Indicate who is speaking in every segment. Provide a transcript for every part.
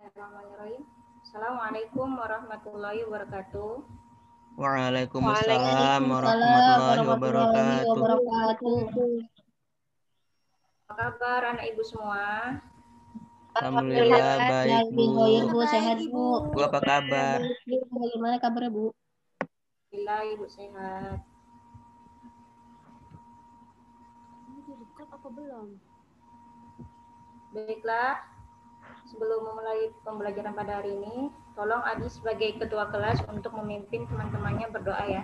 Speaker 1: Bismillahirrahmanirrahim. Assalamualaikum warahmatullahi wabarakatuh.
Speaker 2: Waalaikumsalam warahmatullahi wabarakatuh.
Speaker 1: Apa kabar anak ibu semua?
Speaker 2: Alhamdulillah baik, Bu.
Speaker 3: Bu, sehat, Bu.
Speaker 2: Bu, apa kabar?
Speaker 3: Bagaimana kabarnya, Bu?
Speaker 1: Alhamdulillah ibu sehat.
Speaker 3: Apa belum?
Speaker 1: Baiklah, sebelum memulai pembelajaran pada hari ini, tolong Adi sebagai ketua kelas untuk memimpin teman-temannya berdoa ya.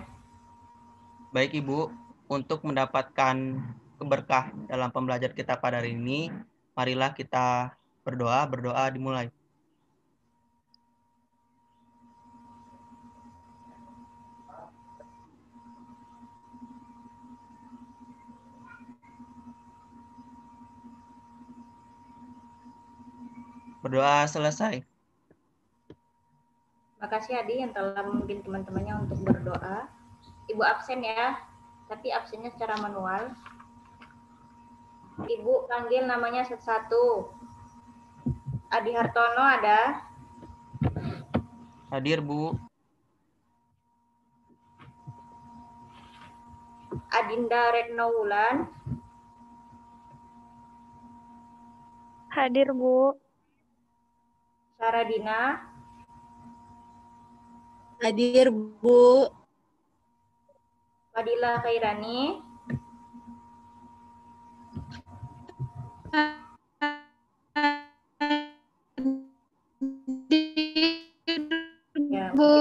Speaker 2: Baik, Ibu. Untuk mendapatkan keberkah dalam pembelajaran kita pada hari ini, marilah kita berdoa. Berdoa dimulai. Berdoa selesai.
Speaker 1: Makasih Adi yang telah memimpin teman-temannya untuk berdoa. Ibu absen ya, tapi absennya secara manual. Ibu panggil namanya satu-satu. Adi Hartono ada?
Speaker 2: Hadir, Bu.
Speaker 1: Adinda Retnowulan.
Speaker 4: Hadir, Bu.
Speaker 1: Saradina.
Speaker 3: Hadir, Bu.
Speaker 1: Fadila Khairani. Ya,
Speaker 4: Bu.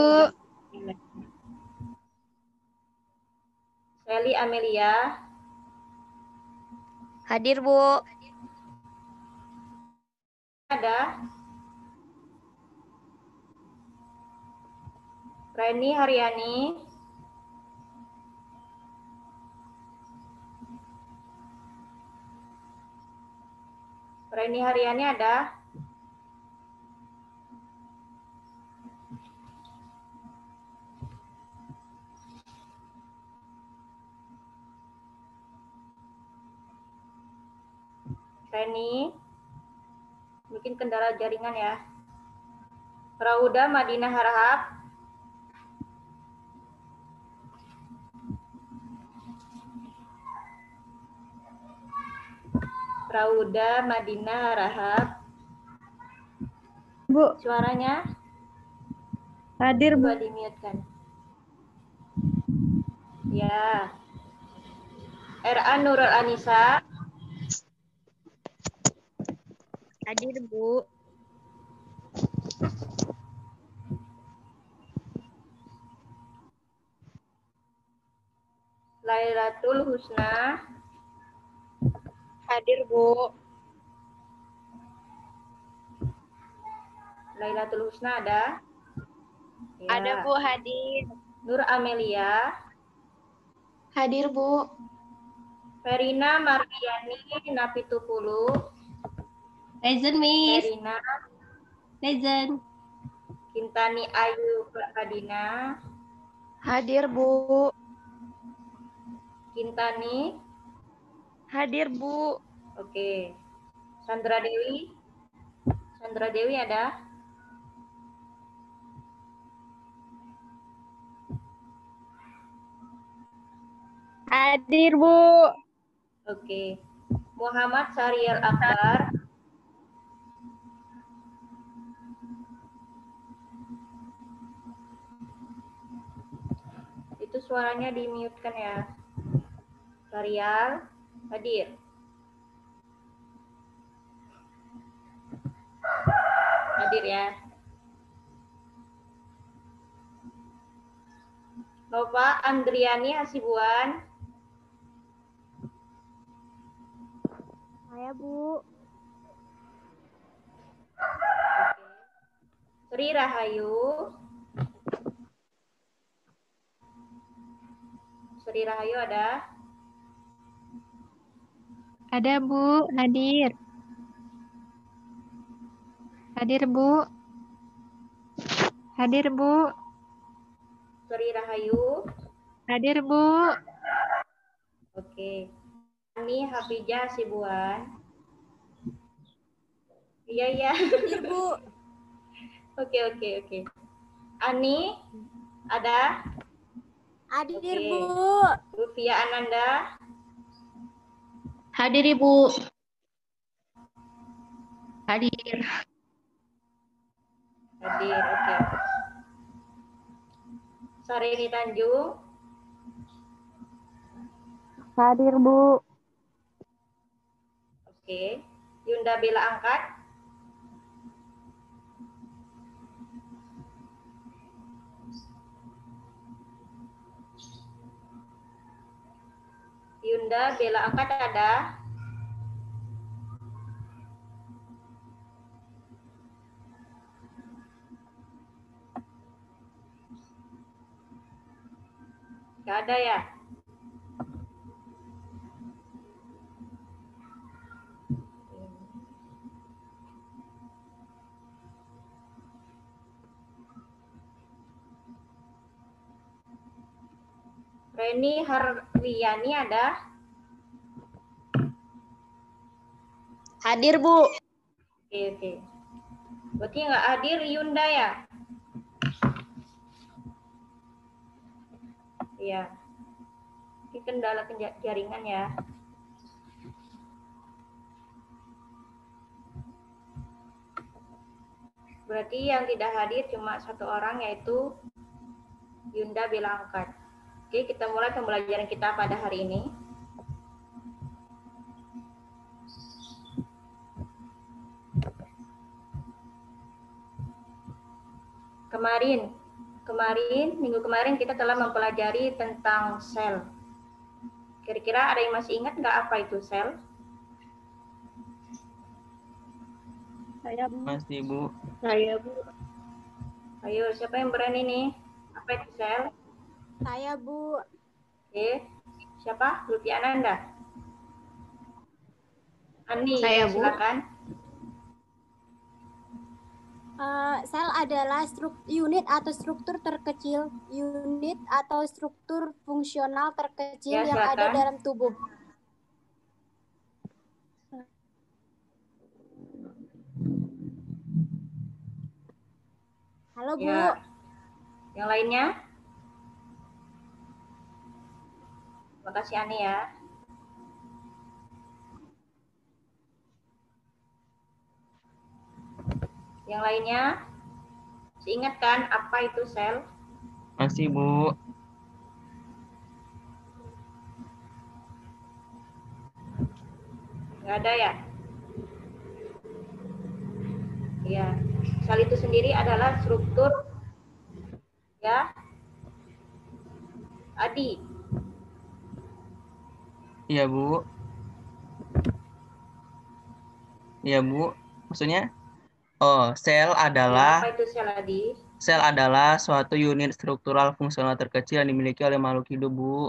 Speaker 1: Sally Amelia.
Speaker 4: Hadir, Bu.
Speaker 1: Ada? Reni Haryani. Reni Haryani ada? Reni, mungkin kendala jaringan ya. Rauda Madinah Harahap. Rauda Madinah Harahap.
Speaker 4: Bu.
Speaker 1: Suaranya
Speaker 4: Hadir, Bu.
Speaker 1: coba di-mute-kan. Ya. R.A. Nurul Anissa.
Speaker 4: Hadir, Bu.
Speaker 1: Lailatul Husna.
Speaker 4: Hadir, Bu.
Speaker 1: Lailatul Husna ada? Ya.
Speaker 4: Ada, Bu. Hadir.
Speaker 1: Nur Amelia.
Speaker 4: Hadir, Bu.
Speaker 1: Verina Mardiani Napitupulu.
Speaker 3: Present, Miss.
Speaker 1: Verina.
Speaker 3: Present.
Speaker 1: Kintani Ayu Kadina.
Speaker 4: Hadir, Bu.
Speaker 1: Kintani.
Speaker 4: Hadir, Bu.
Speaker 1: Oke. Sandra Dewi. Sandra Dewi ada?
Speaker 4: Hadir, Bu.
Speaker 1: Oke. Muhammad Syariel Akbar. Itu suaranya di-mute-kan ya. Syariel hadir. Hadir ya. Nova Andriani Hasibuan.
Speaker 4: Saya, Bu.
Speaker 1: Sri Rahayu. Sri Rahayu ada?
Speaker 4: Ada, Bu. Hadir. Hadir, Bu. Hadir, Bu.
Speaker 1: Sri Rahayu.
Speaker 4: Hadir, Bu.
Speaker 1: Oke. Ani Hafijah Hasibuan. Iya, iya.
Speaker 3: Hadir, Bu.
Speaker 1: Oke. Ani, ada?
Speaker 5: Hadir,
Speaker 1: Oke.
Speaker 5: Bu.
Speaker 1: Lutfia Ananda,
Speaker 3: Hadir Ibu. Hadir.
Speaker 1: hadir. Oke. Sarini Tanjung,
Speaker 4: Hadir, Bu.
Speaker 1: oke. Yunda Bella Angkat, Yunda Bella Angkat ada? Nggak ada ya? Reni Harwiyani ada?
Speaker 5: Hadir, Bu.
Speaker 1: Oke. Berarti nggak hadir Yunda ya? Iya. Ini kendala jaringan ya. Berarti yang tidak hadir cuma satu orang, yaitu Yunda Bella Angkat. Oke, kita mulai pembelajaran kita pada hari ini. Minggu kemarin kita telah mempelajari tentang sel. Kira-kira ada yang masih ingat nggak apa itu sel?
Speaker 3: Saya Bu.
Speaker 2: Masih, Bu.
Speaker 3: Saya Bu.
Speaker 1: Ayo, siapa yang berani nih? Apa itu sel?
Speaker 5: Saya, Bu.
Speaker 1: Oke, siapa? Lutfi Ananda. Ani,
Speaker 3: Saya, Bu.
Speaker 1: silakan.
Speaker 5: Sel adalah unit atau struktur terkecil, unit atau struktur fungsional terkecil
Speaker 1: Ya,
Speaker 5: yang ada
Speaker 1: silakan.
Speaker 5: dalam tubuh. Halo, Bu.
Speaker 1: Ya. Yang lainnya? Terima kasih Ani ya. Yang lainnya? Masih ingat kan apa itu sel?
Speaker 2: Masih, Bu.
Speaker 1: Nggak ada ya? Iya. Sel itu sendiri adalah struktur, ya. Adi.
Speaker 2: Iya, Bu. Iya, Bu. Maksudnya, sel
Speaker 1: Ya,
Speaker 2: adalah
Speaker 1: apa itu sel Adi?
Speaker 2: sel adalah suatu unit struktural fungsional terkecil yang dimiliki oleh makhluk hidup, Bu.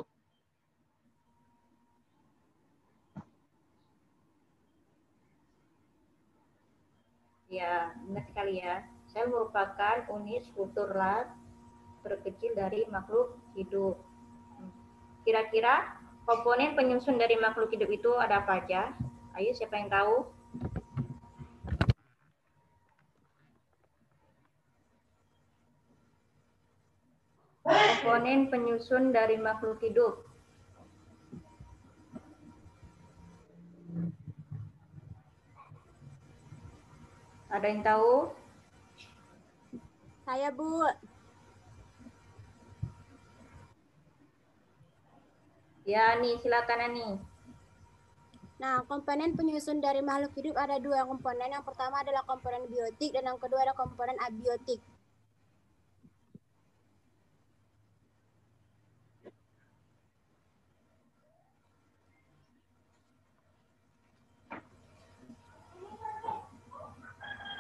Speaker 1: Ya, benar sekali ya. Sel merupakan unit struktural terkecil dari makhluk hidup. Kira-kira komponen penyusun dari makhluk hidup itu ada apa aja? Ayo, siapa yang tahu? Komponen penyusun dari makhluk hidup. Ada yang tahu?
Speaker 5: Saya, Bu.
Speaker 1: Ya, Ani, silakan Ani.
Speaker 5: Nah, komponen penyusun dari makhluk hidup ada dua komponen. Yang pertama adalah komponen biotik dan yang kedua adalah komponen abiotik.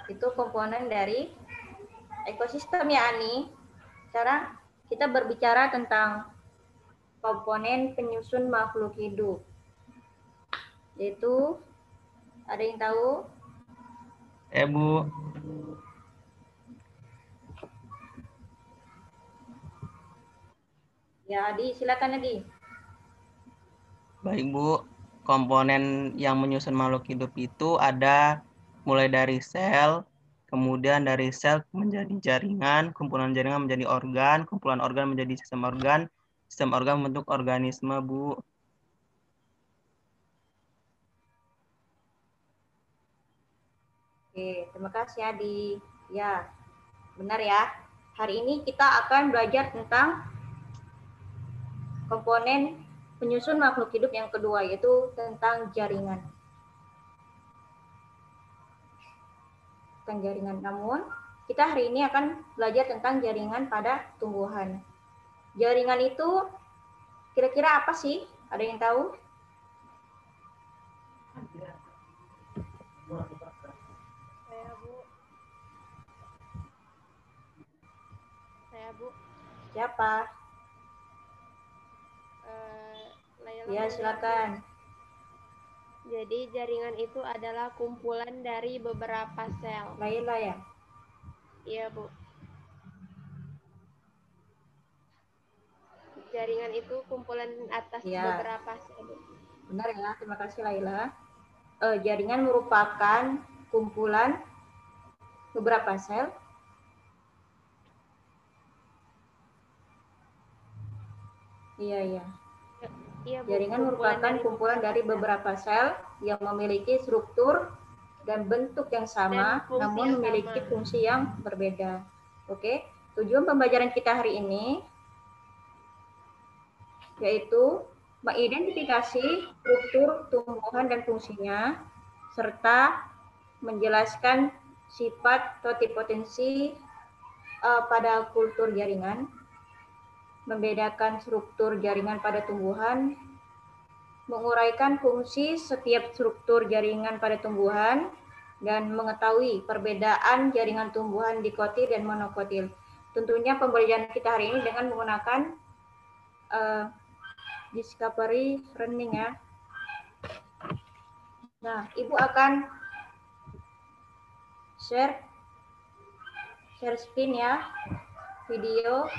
Speaker 1: Itu komponen dari ekosistem ya Ani. Sekarang kita berbicara tentang komponen penyusun makhluk hidup. Yaitu, ada yang tahu?
Speaker 2: Bu.
Speaker 1: Ya, Adi, silakan Adi.
Speaker 2: Baik, Bu. Komponen yang menyusun makhluk hidup itu ada mulai dari sel, Kemudian dari sel menjadi jaringan, kumpulan jaringan menjadi organ, kumpulan organ menjadi sistem organ membentuk organisme, Bu.
Speaker 1: Oke, terima kasih Adi. Ya, benar ya. Hari ini kita akan belajar tentang komponen penyusun makhluk hidup yang kedua, yaitu tentang jaringan. Namun, kita hari ini akan belajar tentang jaringan pada tumbuhan. Jaringan itu kira-kira apa sih? Ada yang tahu?
Speaker 6: Saya, Bu.
Speaker 1: Siapa?
Speaker 6: Layla
Speaker 1: Ya,
Speaker 6: mau
Speaker 1: silakan.
Speaker 6: jawab. Jadi jaringan itu adalah kumpulan dari beberapa sel.
Speaker 1: Laila ya?
Speaker 6: Iya, Bu. Jaringan itu kumpulan atas
Speaker 1: Iya.
Speaker 6: beberapa sel, Bu.
Speaker 1: Benar ya, terima kasih Laila. Jaringan merupakan kumpulan beberapa sel. Iya.
Speaker 6: Iya, Bu.
Speaker 1: Jaringan merupakan kumpulan dari beberapa sel yang memiliki struktur dan bentuk yang sama,
Speaker 6: Dan fungsi
Speaker 1: namun
Speaker 6: yang
Speaker 1: memiliki
Speaker 6: sama.
Speaker 1: fungsi yang berbeda. Oke, tujuan pembelajaran kita hari ini yaitu mengidentifikasi struktur tumbuhan dan fungsinya, serta menjelaskan sifat totipotensi pada kultur jaringan, membedakan struktur jaringan pada tumbuhan, menguraikan fungsi setiap struktur jaringan pada tumbuhan, dan mengetahui perbedaan jaringan tumbuhan dikotil dan monokotil. Tentunya pembelajaran kita hari ini dengan menggunakan Discovery Learning ya. Nah, Ibu akan share screen ya, video.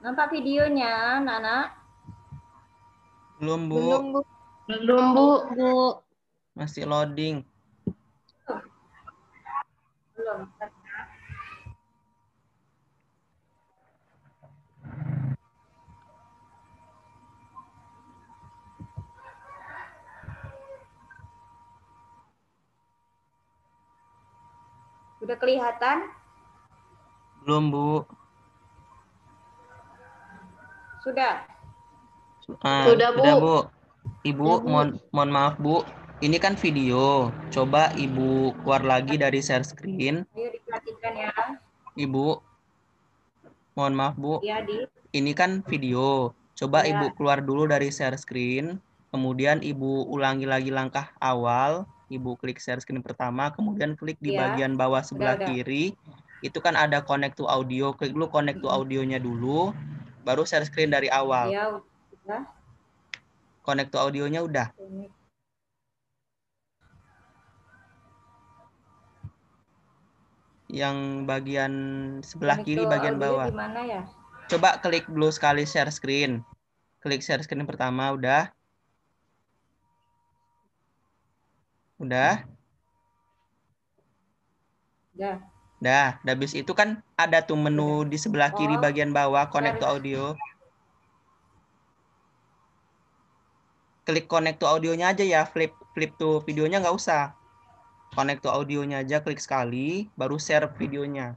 Speaker 1: Nampak videonya, Nana?
Speaker 2: Belum, Bu.
Speaker 3: Belum, Bu.
Speaker 2: Masih loading.
Speaker 1: Belum. Sudah kelihatan?
Speaker 2: Belum, Bu.
Speaker 1: Sudah.
Speaker 3: Sudah, Bu.
Speaker 2: Sudah, Bu. Ibu,
Speaker 3: Ya, Bu.
Speaker 2: mohon maaf, Bu. Ini kan video. Coba Ibu keluar lagi dari share screen.
Speaker 1: Ayo diperhatikan ya.
Speaker 2: Ibu, mohon maaf, Bu.
Speaker 1: Ya,
Speaker 2: Ini kan video. Coba
Speaker 1: Ya.
Speaker 2: Ibu keluar dulu dari share screen. Kemudian Ibu ulangi lagi langkah awal. Ibu klik share screen pertama. Kemudian klik di
Speaker 1: Ya.
Speaker 2: bagian bawah sebelah
Speaker 1: Udah.
Speaker 2: kiri. Itu kan ada connect to audio. Klik dulu connect to audionya dulu. Baru share screen dari awal.
Speaker 1: Ya, udah.
Speaker 2: Connect to audionya udah. Yang bagian sebelah kiri bagian bawah.
Speaker 1: Di mana ya?
Speaker 2: Coba klik dulu sekali share screen. Klik share screen pertama, udah. Udah. Dah, habis itu kan ada tuh menu di sebelah kiri bagian bawah, connect to audio. Klik connect to audionya aja ya, flip to videonya nggak usah. connect to audionya aja, klik sekali, baru share videonya.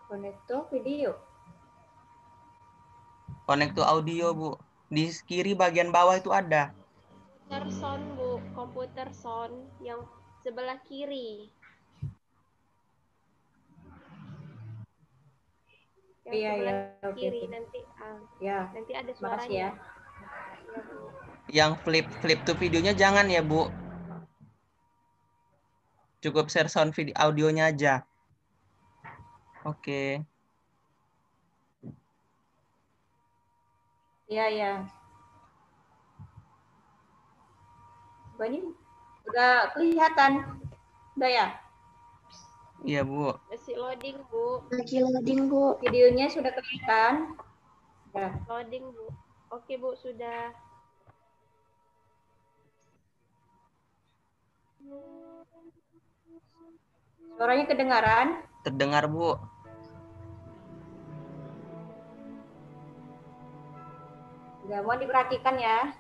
Speaker 1: Connect to video.
Speaker 2: Connect to audio, Bu. Di kiri bagian bawah itu ada.
Speaker 6: Komputer sound, Bu. Komputer sound yang sebelah kiri. Yang
Speaker 1: Iya,
Speaker 6: sebelah
Speaker 1: ya. Oke,
Speaker 6: kiri
Speaker 1: oke.
Speaker 6: nanti
Speaker 1: Ya.
Speaker 6: nanti ada
Speaker 1: Makasih
Speaker 6: suaranya.
Speaker 1: ya.
Speaker 6: Ya, Bu.
Speaker 2: Yang flip to videonya jangan ya, Bu. Cukup share sound video audionya aja. Oke.
Speaker 1: Iya, ya. Ini udah kelihatan. Udah ya?
Speaker 2: Iya, Bu.
Speaker 6: Masih loading, Bu.
Speaker 5: Lagi loading, Bu.
Speaker 1: Videonya sudah kelihatan. Ya.
Speaker 6: Loading, Bu. Oke, Bu, sudah.
Speaker 1: Suaranya kedengaran?
Speaker 2: Terdengar, Bu.
Speaker 1: Ya, mohon diperhatikan ya.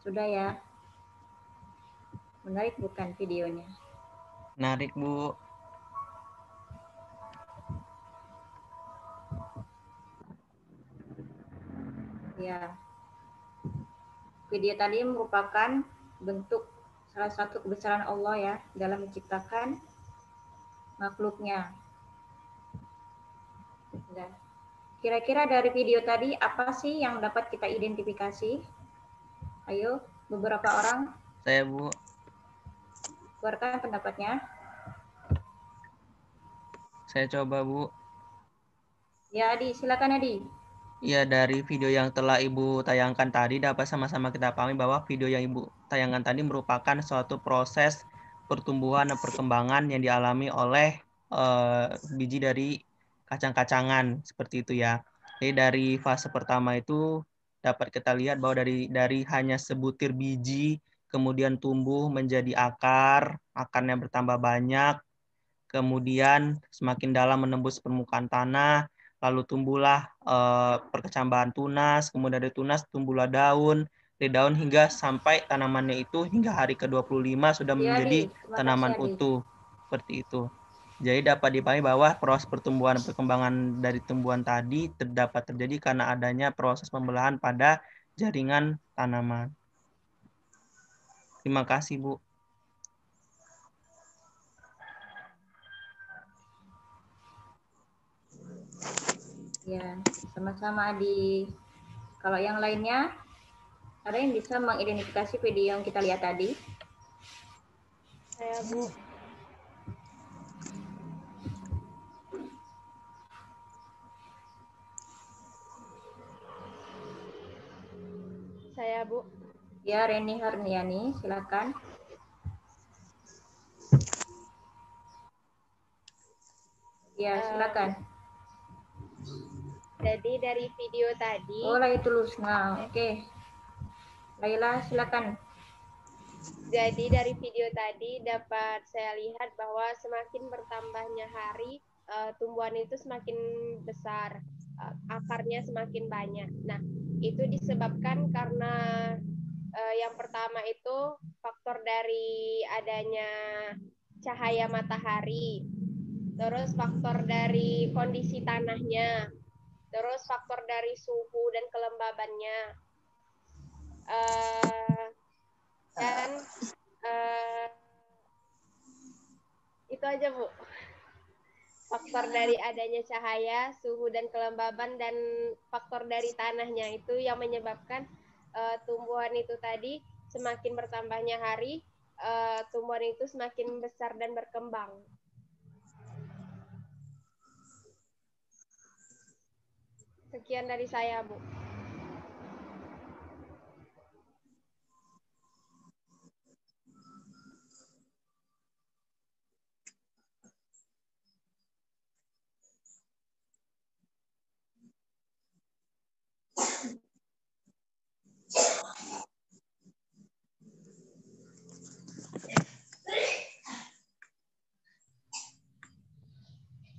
Speaker 1: Sudah ya. Menarik bukan videonya?
Speaker 2: Menarik, Bu.
Speaker 1: Ya. Video tadi merupakan bentuk salah satu kebesaran Allah ya dalam menciptakan makhluknya. Dan kira-kira dari video tadi apa sih yang dapat kita identifikasi? Ayo, beberapa orang
Speaker 2: Saya, Bu.
Speaker 1: keluarkan pendapatnya.
Speaker 2: Saya coba, Bu.
Speaker 1: Ya, Adi, silakan Adi.
Speaker 2: Ya, dari video yang telah Ibu tayangkan tadi dapat sama-sama kita pahami bahwa video yang Ibu tayangkan tadi merupakan suatu proses pertumbuhan dan perkembangan yang dialami oleh biji dari kacang-kacangan seperti itu ya. Jadi dari fase pertama itu dapat kita lihat bahwa dari hanya sebutir biji kemudian tumbuh menjadi akar, akarnya bertambah banyak, kemudian semakin dalam menembus permukaan tanah, lalu tumbuhlah perkecambahan tunas, kemudian dari tunas tumbuhlah daun, dari daun hingga sampai tanamannya itu hingga hari ke-25 sudah
Speaker 1: Ya,
Speaker 2: menjadi
Speaker 1: Adi. Terima
Speaker 2: tanaman
Speaker 1: kasih, Adi.
Speaker 2: utuh. Seperti itu. Jadi dapat dipahami bahwa proses pertumbuhan dan perkembangan dari tumbuhan tadi dapat terjadi karena adanya proses pembelahan pada jaringan tanaman. Terima kasih, Bu.
Speaker 1: Ya, sama-sama Adi. Kalau yang lainnya, ada yang bisa mengidentifikasi video yang kita lihat tadi?
Speaker 6: Saya, Bu. Saya, Bu.
Speaker 1: Ya, Reni Harniani, silakan. Ya, silakan.
Speaker 6: Jadi dari video tadi,
Speaker 1: Oh, Laila Lusna. Oke. Laila, silakan.
Speaker 6: jadi dari video tadi dapat saya lihat bahwa semakin bertambahnya hari, tumbuhan itu semakin besar, akarnya semakin banyak. Nah, itu disebabkan karena yang pertama itu faktor dari adanya cahaya matahari, terus faktor dari kondisi tanahnya, terus faktor dari suhu dan kelembabannya, dan itu aja, Bu. Faktor dari adanya cahaya, suhu dan kelembaban, dan faktor dari tanahnya itu yang menyebabkan tumbuhan itu tadi semakin bertambahnya hari, tumbuhan itu semakin besar dan berkembang. Sekian dari saya, Bu.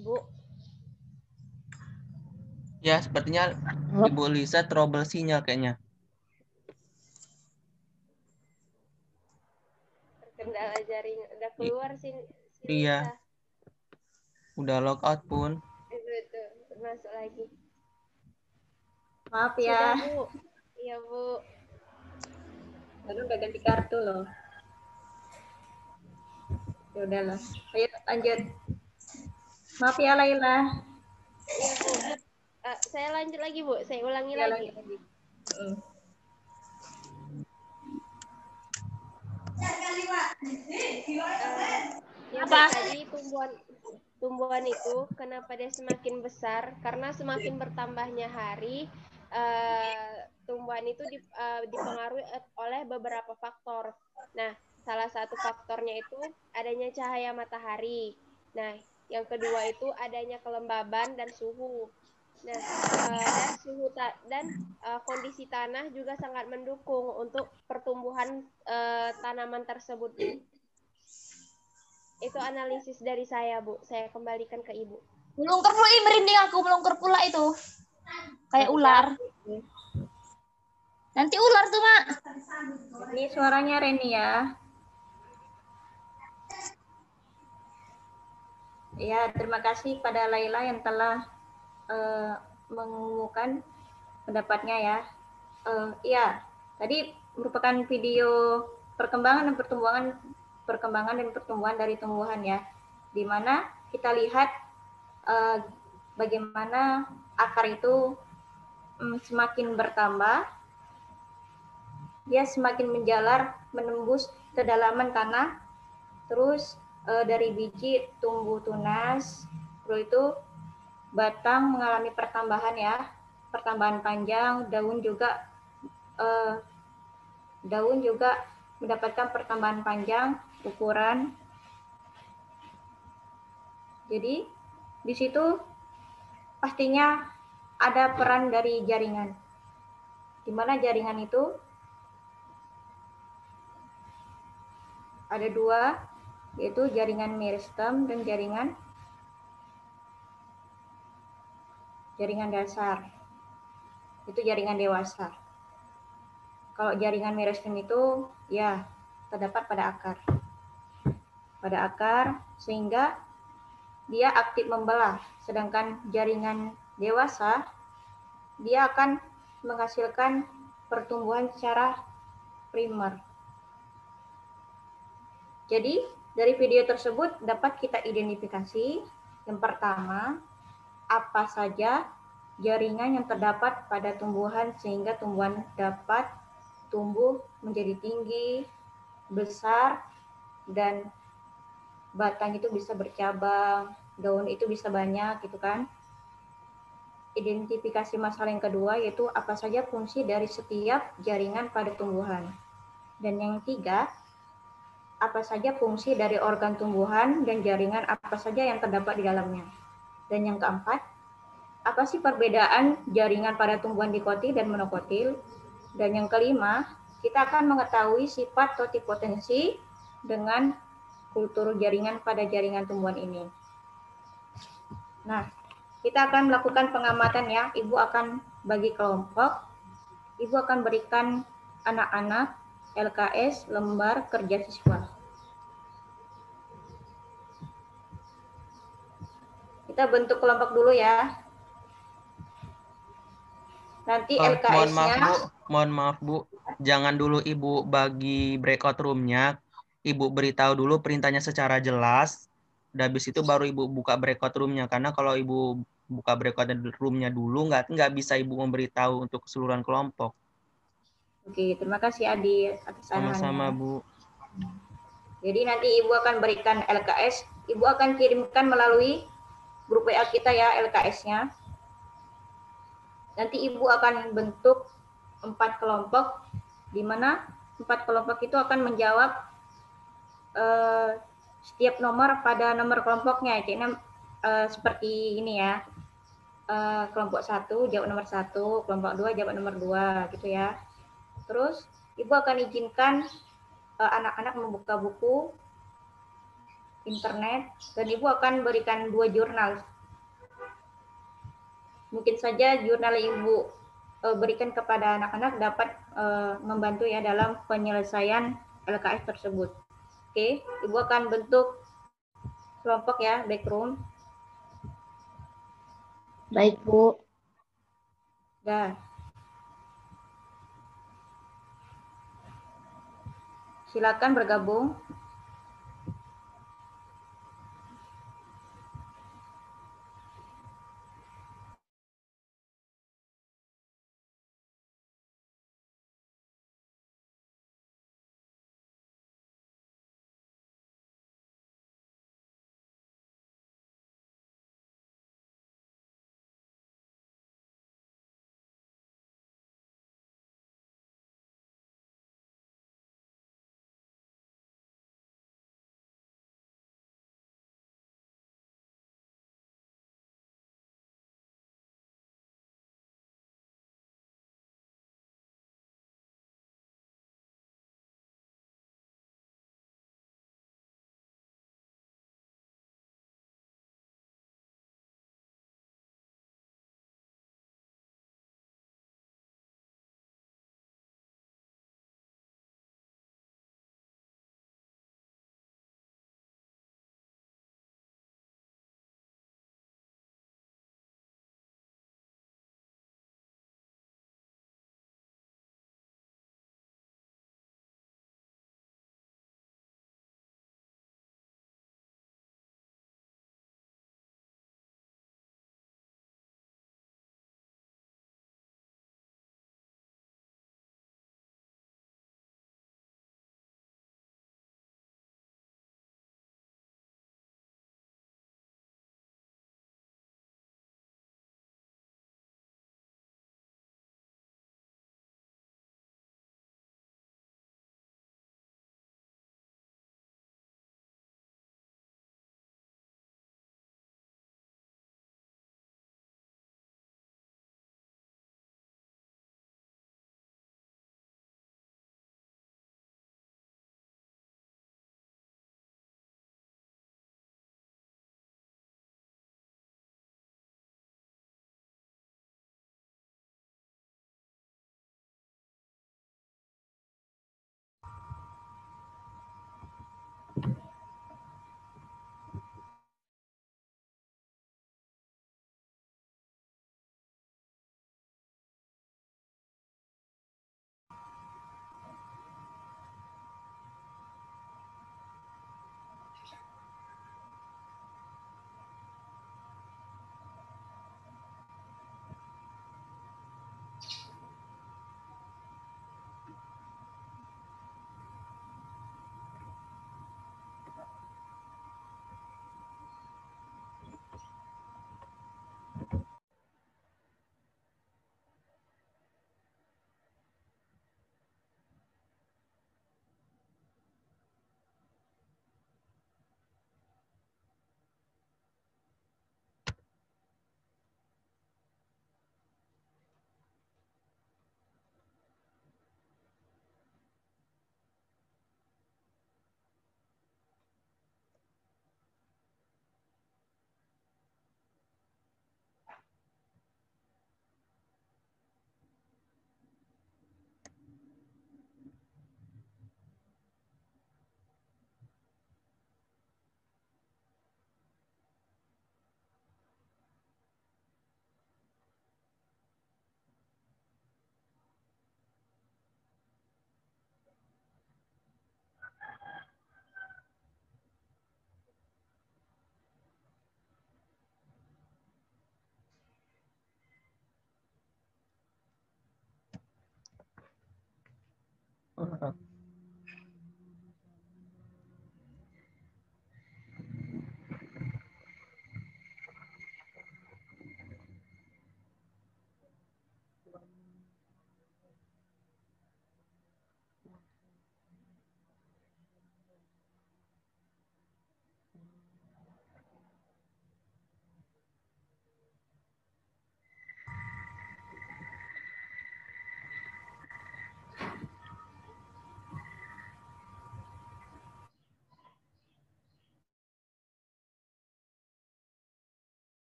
Speaker 6: Bu.
Speaker 2: Ya, sepertinya Ibu Lisa trouble sinyal kayaknya.
Speaker 6: Terkendala jaring, udah keluar sih.
Speaker 2: Iya. Udah logout pun.
Speaker 6: Itu masuk lagi.
Speaker 1: Maaf
Speaker 6: Sudah,
Speaker 1: ya.
Speaker 6: Bu. Iya, Bu.
Speaker 1: Baru udah ganti kartu loh. Ya udahlah. Ayo lanjut. Maaf ya Laila.
Speaker 6: Iya, Bu. Saya lanjut lagi, Bu. Saya ulangi
Speaker 1: Ya,
Speaker 6: lagi.
Speaker 1: lanjut lagi.
Speaker 6: Ya, Bu, tadi tumbuhan itu kenapa dia semakin besar? Karena semakin bertambahnya hari, tumbuhan itu dipengaruhi oleh beberapa faktor. Nah, salah satu faktornya itu adanya cahaya matahari. Nah, yang kedua itu adanya kelembaban dan suhu. Nah, dan suhu dan kondisi tanah juga sangat mendukung untuk pertumbuhan tanaman tersebut, Bu. Itu analisis dari saya, Bu. Saya kembalikan ke Ibu.
Speaker 3: Melungker pula, merinding aku melungker pula itu. Kayak ular. Nanti ular tuh, Mak.
Speaker 1: Ini suaranya Reni ya. Ya, terima kasih pada Laila yang telah mengumumkan pendapatnya ya. Iya, tadi merupakan video perkembangan dan pertumbuhan dari tumbuhan ya, di mana kita lihat bagaimana akar itu semakin bertambah, dia semakin menjalar menembus kedalaman tanah, terus dari biji tumbuh tunas, terus itu batang mengalami pertambahan ya, pertambahan panjang, daun juga mendapatkan pertambahan panjang ukuran. Jadi di situ pastinya ada peran dari jaringan. Di mana jaringan itu ada dua, yaitu jaringan meristem dan jaringan dasar. Itu jaringan dewasa. Kalau jaringan meristem itu ya terdapat pada akar. Pada akar sehingga dia aktif membelah. Sedangkan jaringan dewasa dia akan menghasilkan pertumbuhan secara primer. Jadi dari video tersebut dapat kita identifikasi yang pertama, apa saja jaringan yang terdapat pada tumbuhan sehingga tumbuhan dapat tumbuh menjadi tinggi, besar, dan batang itu bisa bercabang, daun itu bisa banyak gitu kan. Identifikasi masalah yang kedua yaitu apa saja fungsi dari setiap jaringan pada tumbuhan. Dan yang ketiga, apa saja fungsi dari organ tumbuhan dan jaringan apa saja yang terdapat di dalamnya. Dan yang keempat, apa sih perbedaan jaringan pada tumbuhan dikotil dan monokotil? Dan yang kelima, kita akan mengetahui sifat totipotensi dengan kultur jaringan pada jaringan tumbuhan ini. Nah, kita akan melakukan pengamatan ya. Ibu akan bagi kelompok. Ibu akan berikan anak-anak LKS lembar kerja siswa. Kita bentuk kelompok dulu ya. Nanti LKS-nya.
Speaker 2: Mohon maaf Bu, jangan dulu Ibu bagi breakout room-nya. Ibu beritahu dulu perintahnya secara jelas. Dan habis itu baru Ibu buka breakout room-nya. Karena kalau Ibu buka breakout room-nya dulu, nggak bisa Ibu memberitahu untuk keseluruhan kelompok.
Speaker 1: Oke, terima kasih Adi atas arahannya.
Speaker 2: Sama-sama Bu.
Speaker 1: Jadi nanti Ibu akan berikan LKS. Ibu akan kirimkan melalui grup WA kita ya LKS-nya. Nanti Ibu akan bentuk 4 kelompok, di mana 4 kelompok itu akan menjawab setiap nomor pada nomor kelompoknya. Jadi seperti ini ya. Kelompok 1 jawab nomor 1, kelompok 2 jawab nomor 2 gitu ya. Terus Ibu akan izinkan anak-anak membuka buku internet dan Ibu akan berikan 2 jurnal. Mungkin saja jurnal Ibu berikan kepada anak-anak dapat membantu ya dalam penyelesaian LKS tersebut. Oke, Ibu akan bentuk kelompok ya, backroom.
Speaker 3: Baik, Bu.
Speaker 1: Dah. Silakan bergabung.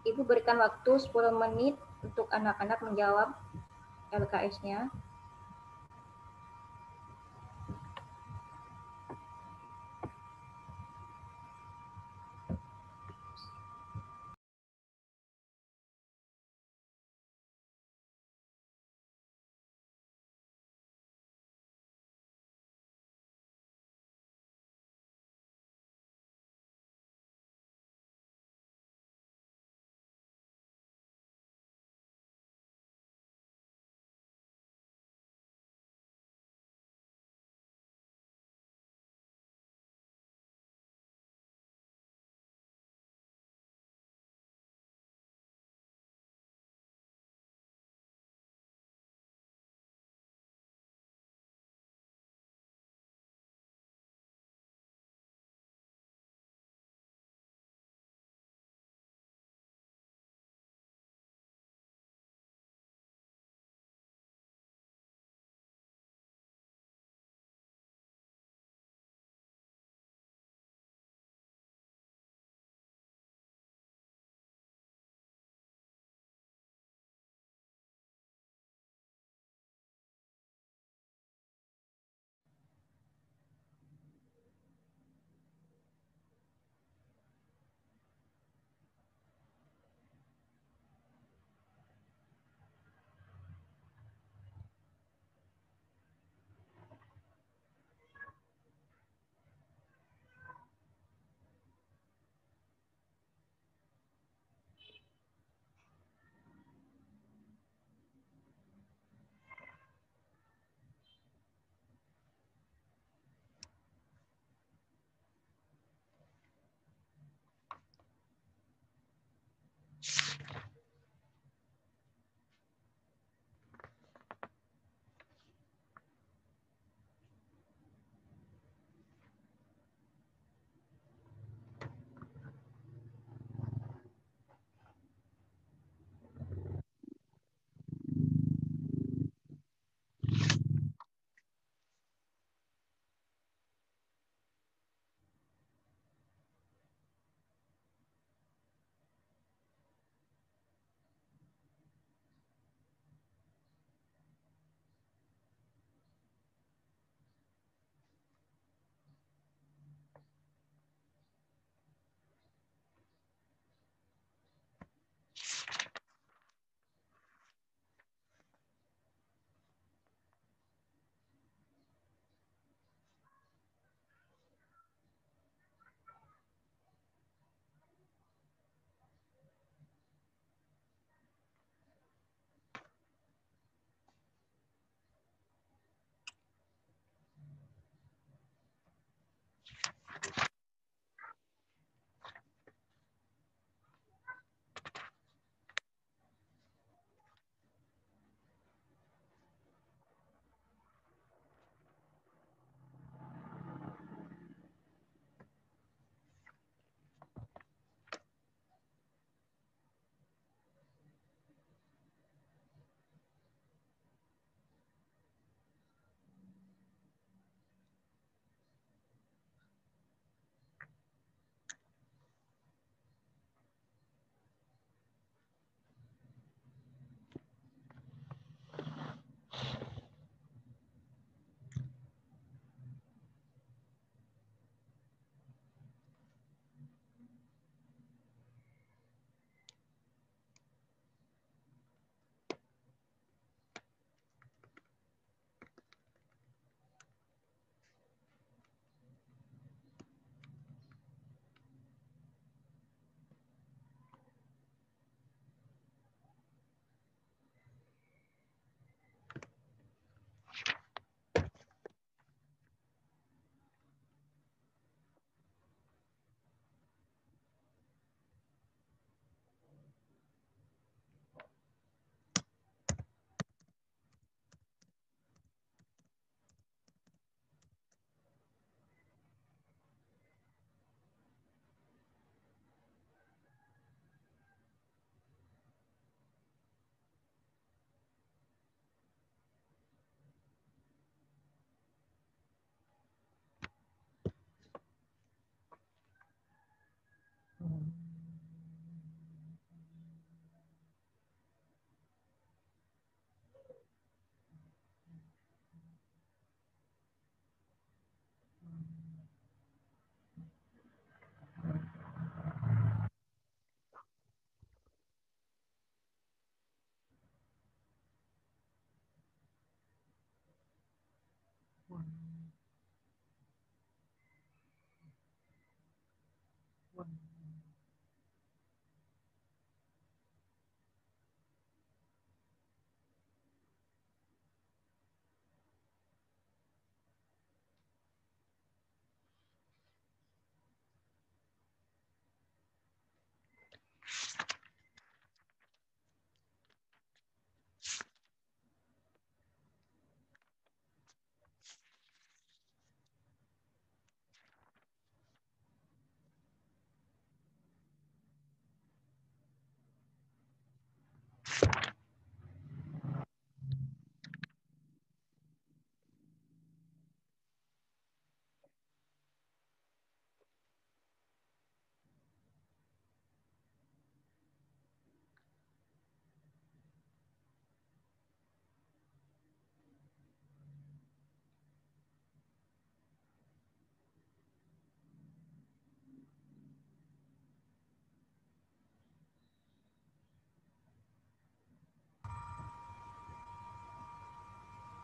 Speaker 1: Ibu berikan waktu 10 menit untuk anak-anak menjawab LKS-nya.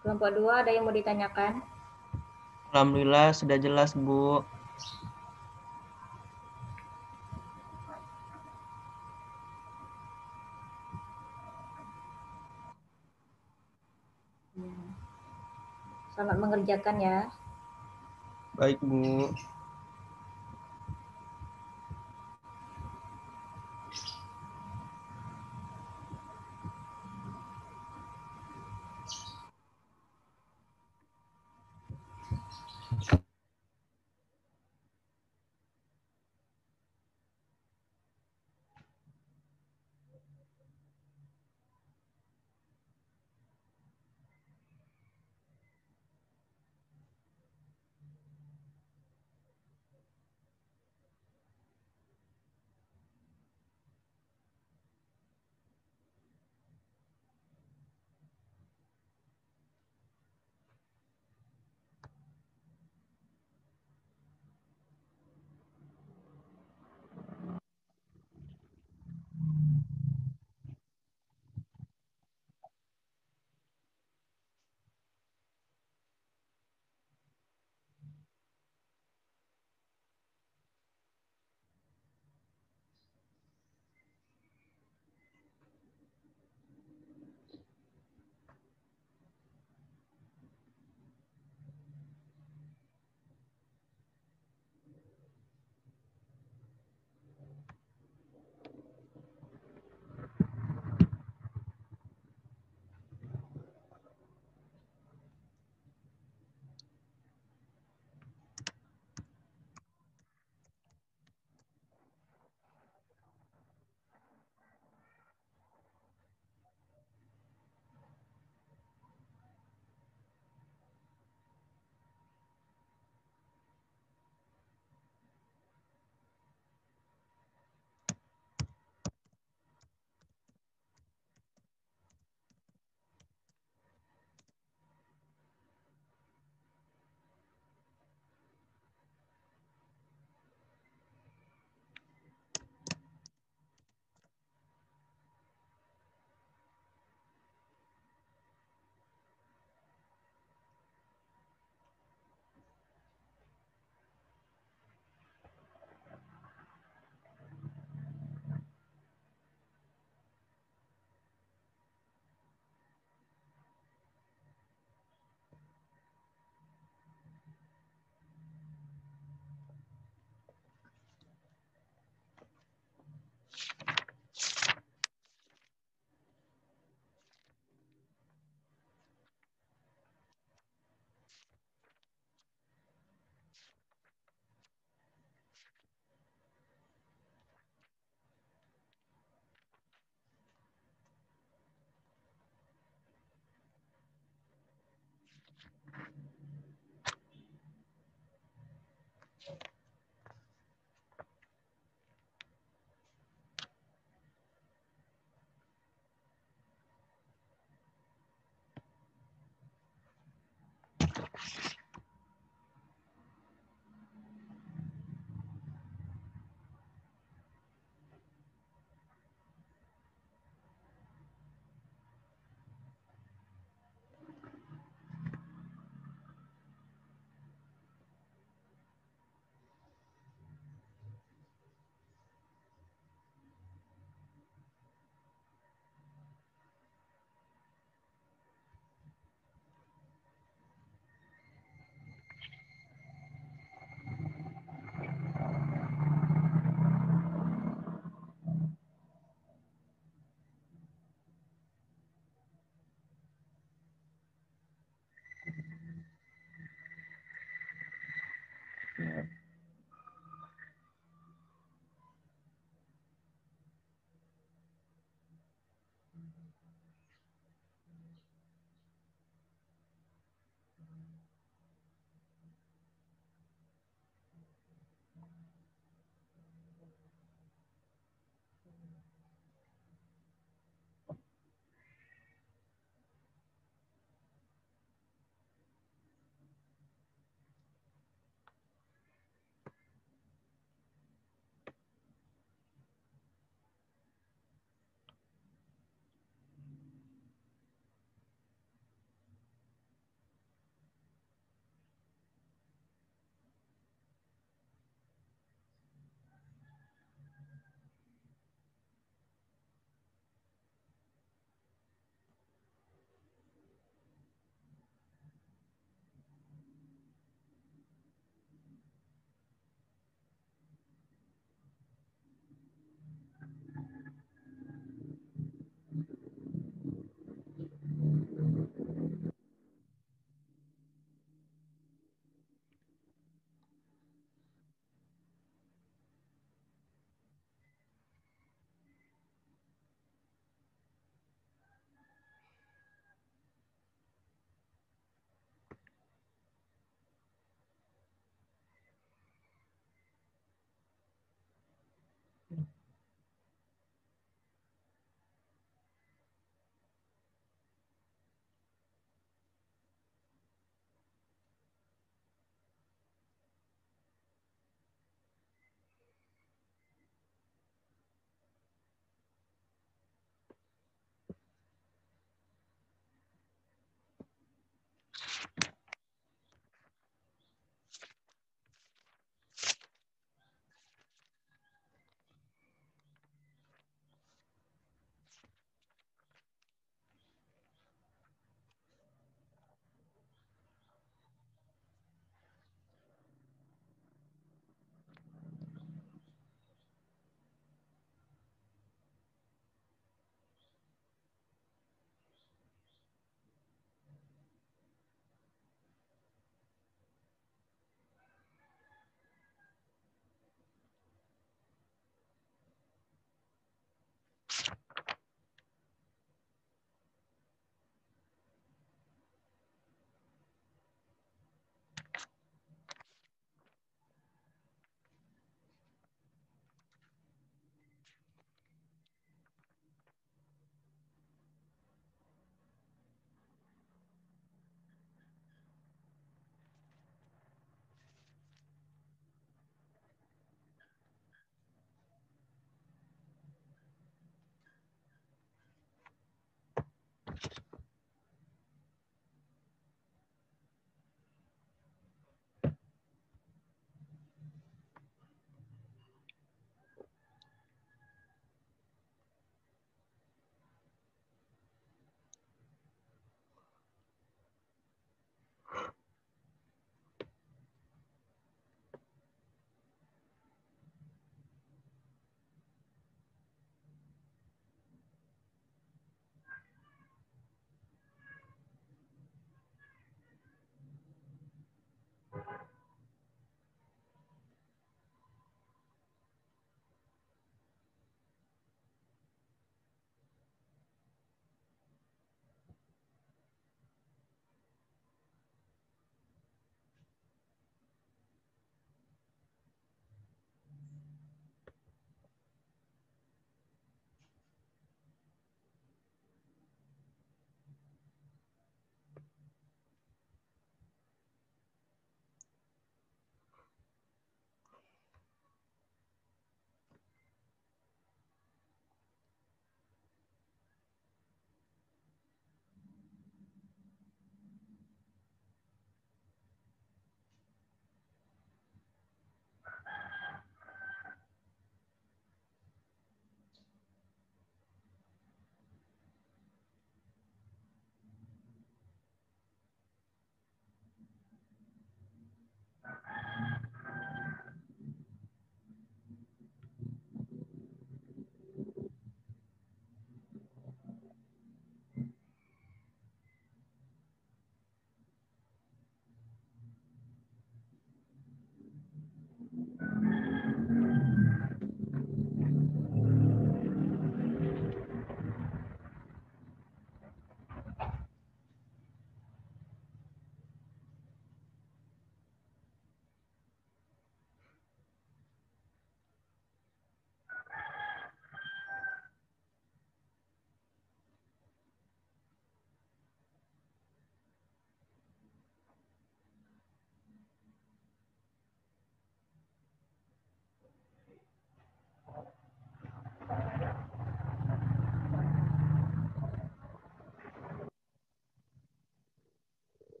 Speaker 1: Kelompok 2 ada yang mau ditanyakan?
Speaker 2: Alhamdulillah sudah jelas, Bu.
Speaker 1: Selamat mengerjakan ya.
Speaker 2: Baik, Bu.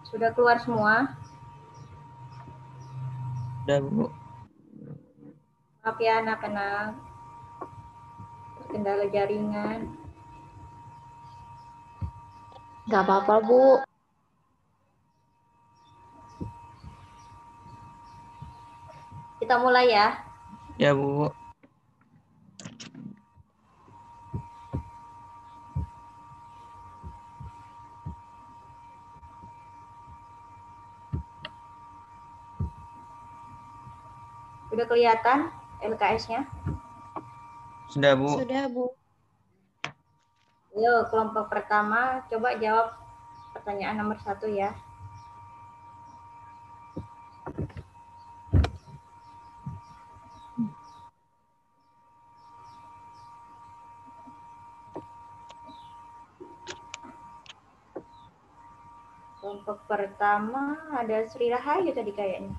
Speaker 1: Sudah keluar semua?
Speaker 2: Udah, Bu.
Speaker 1: Maaf ya anak-anak, terkendala jaringan.
Speaker 3: Nggak apa-apa, Bu.
Speaker 1: Kita mulai ya.
Speaker 2: Ya, Bu.
Speaker 1: Sudah kelihatan LKS-nya?
Speaker 2: Sudah, Bu.
Speaker 5: Sudah, Bu.
Speaker 1: Yo, kelompok pertama, coba jawab pertanyaan nomor 1 ya. Kelompok pertama ada Sri Rahayu tadi kayaknya.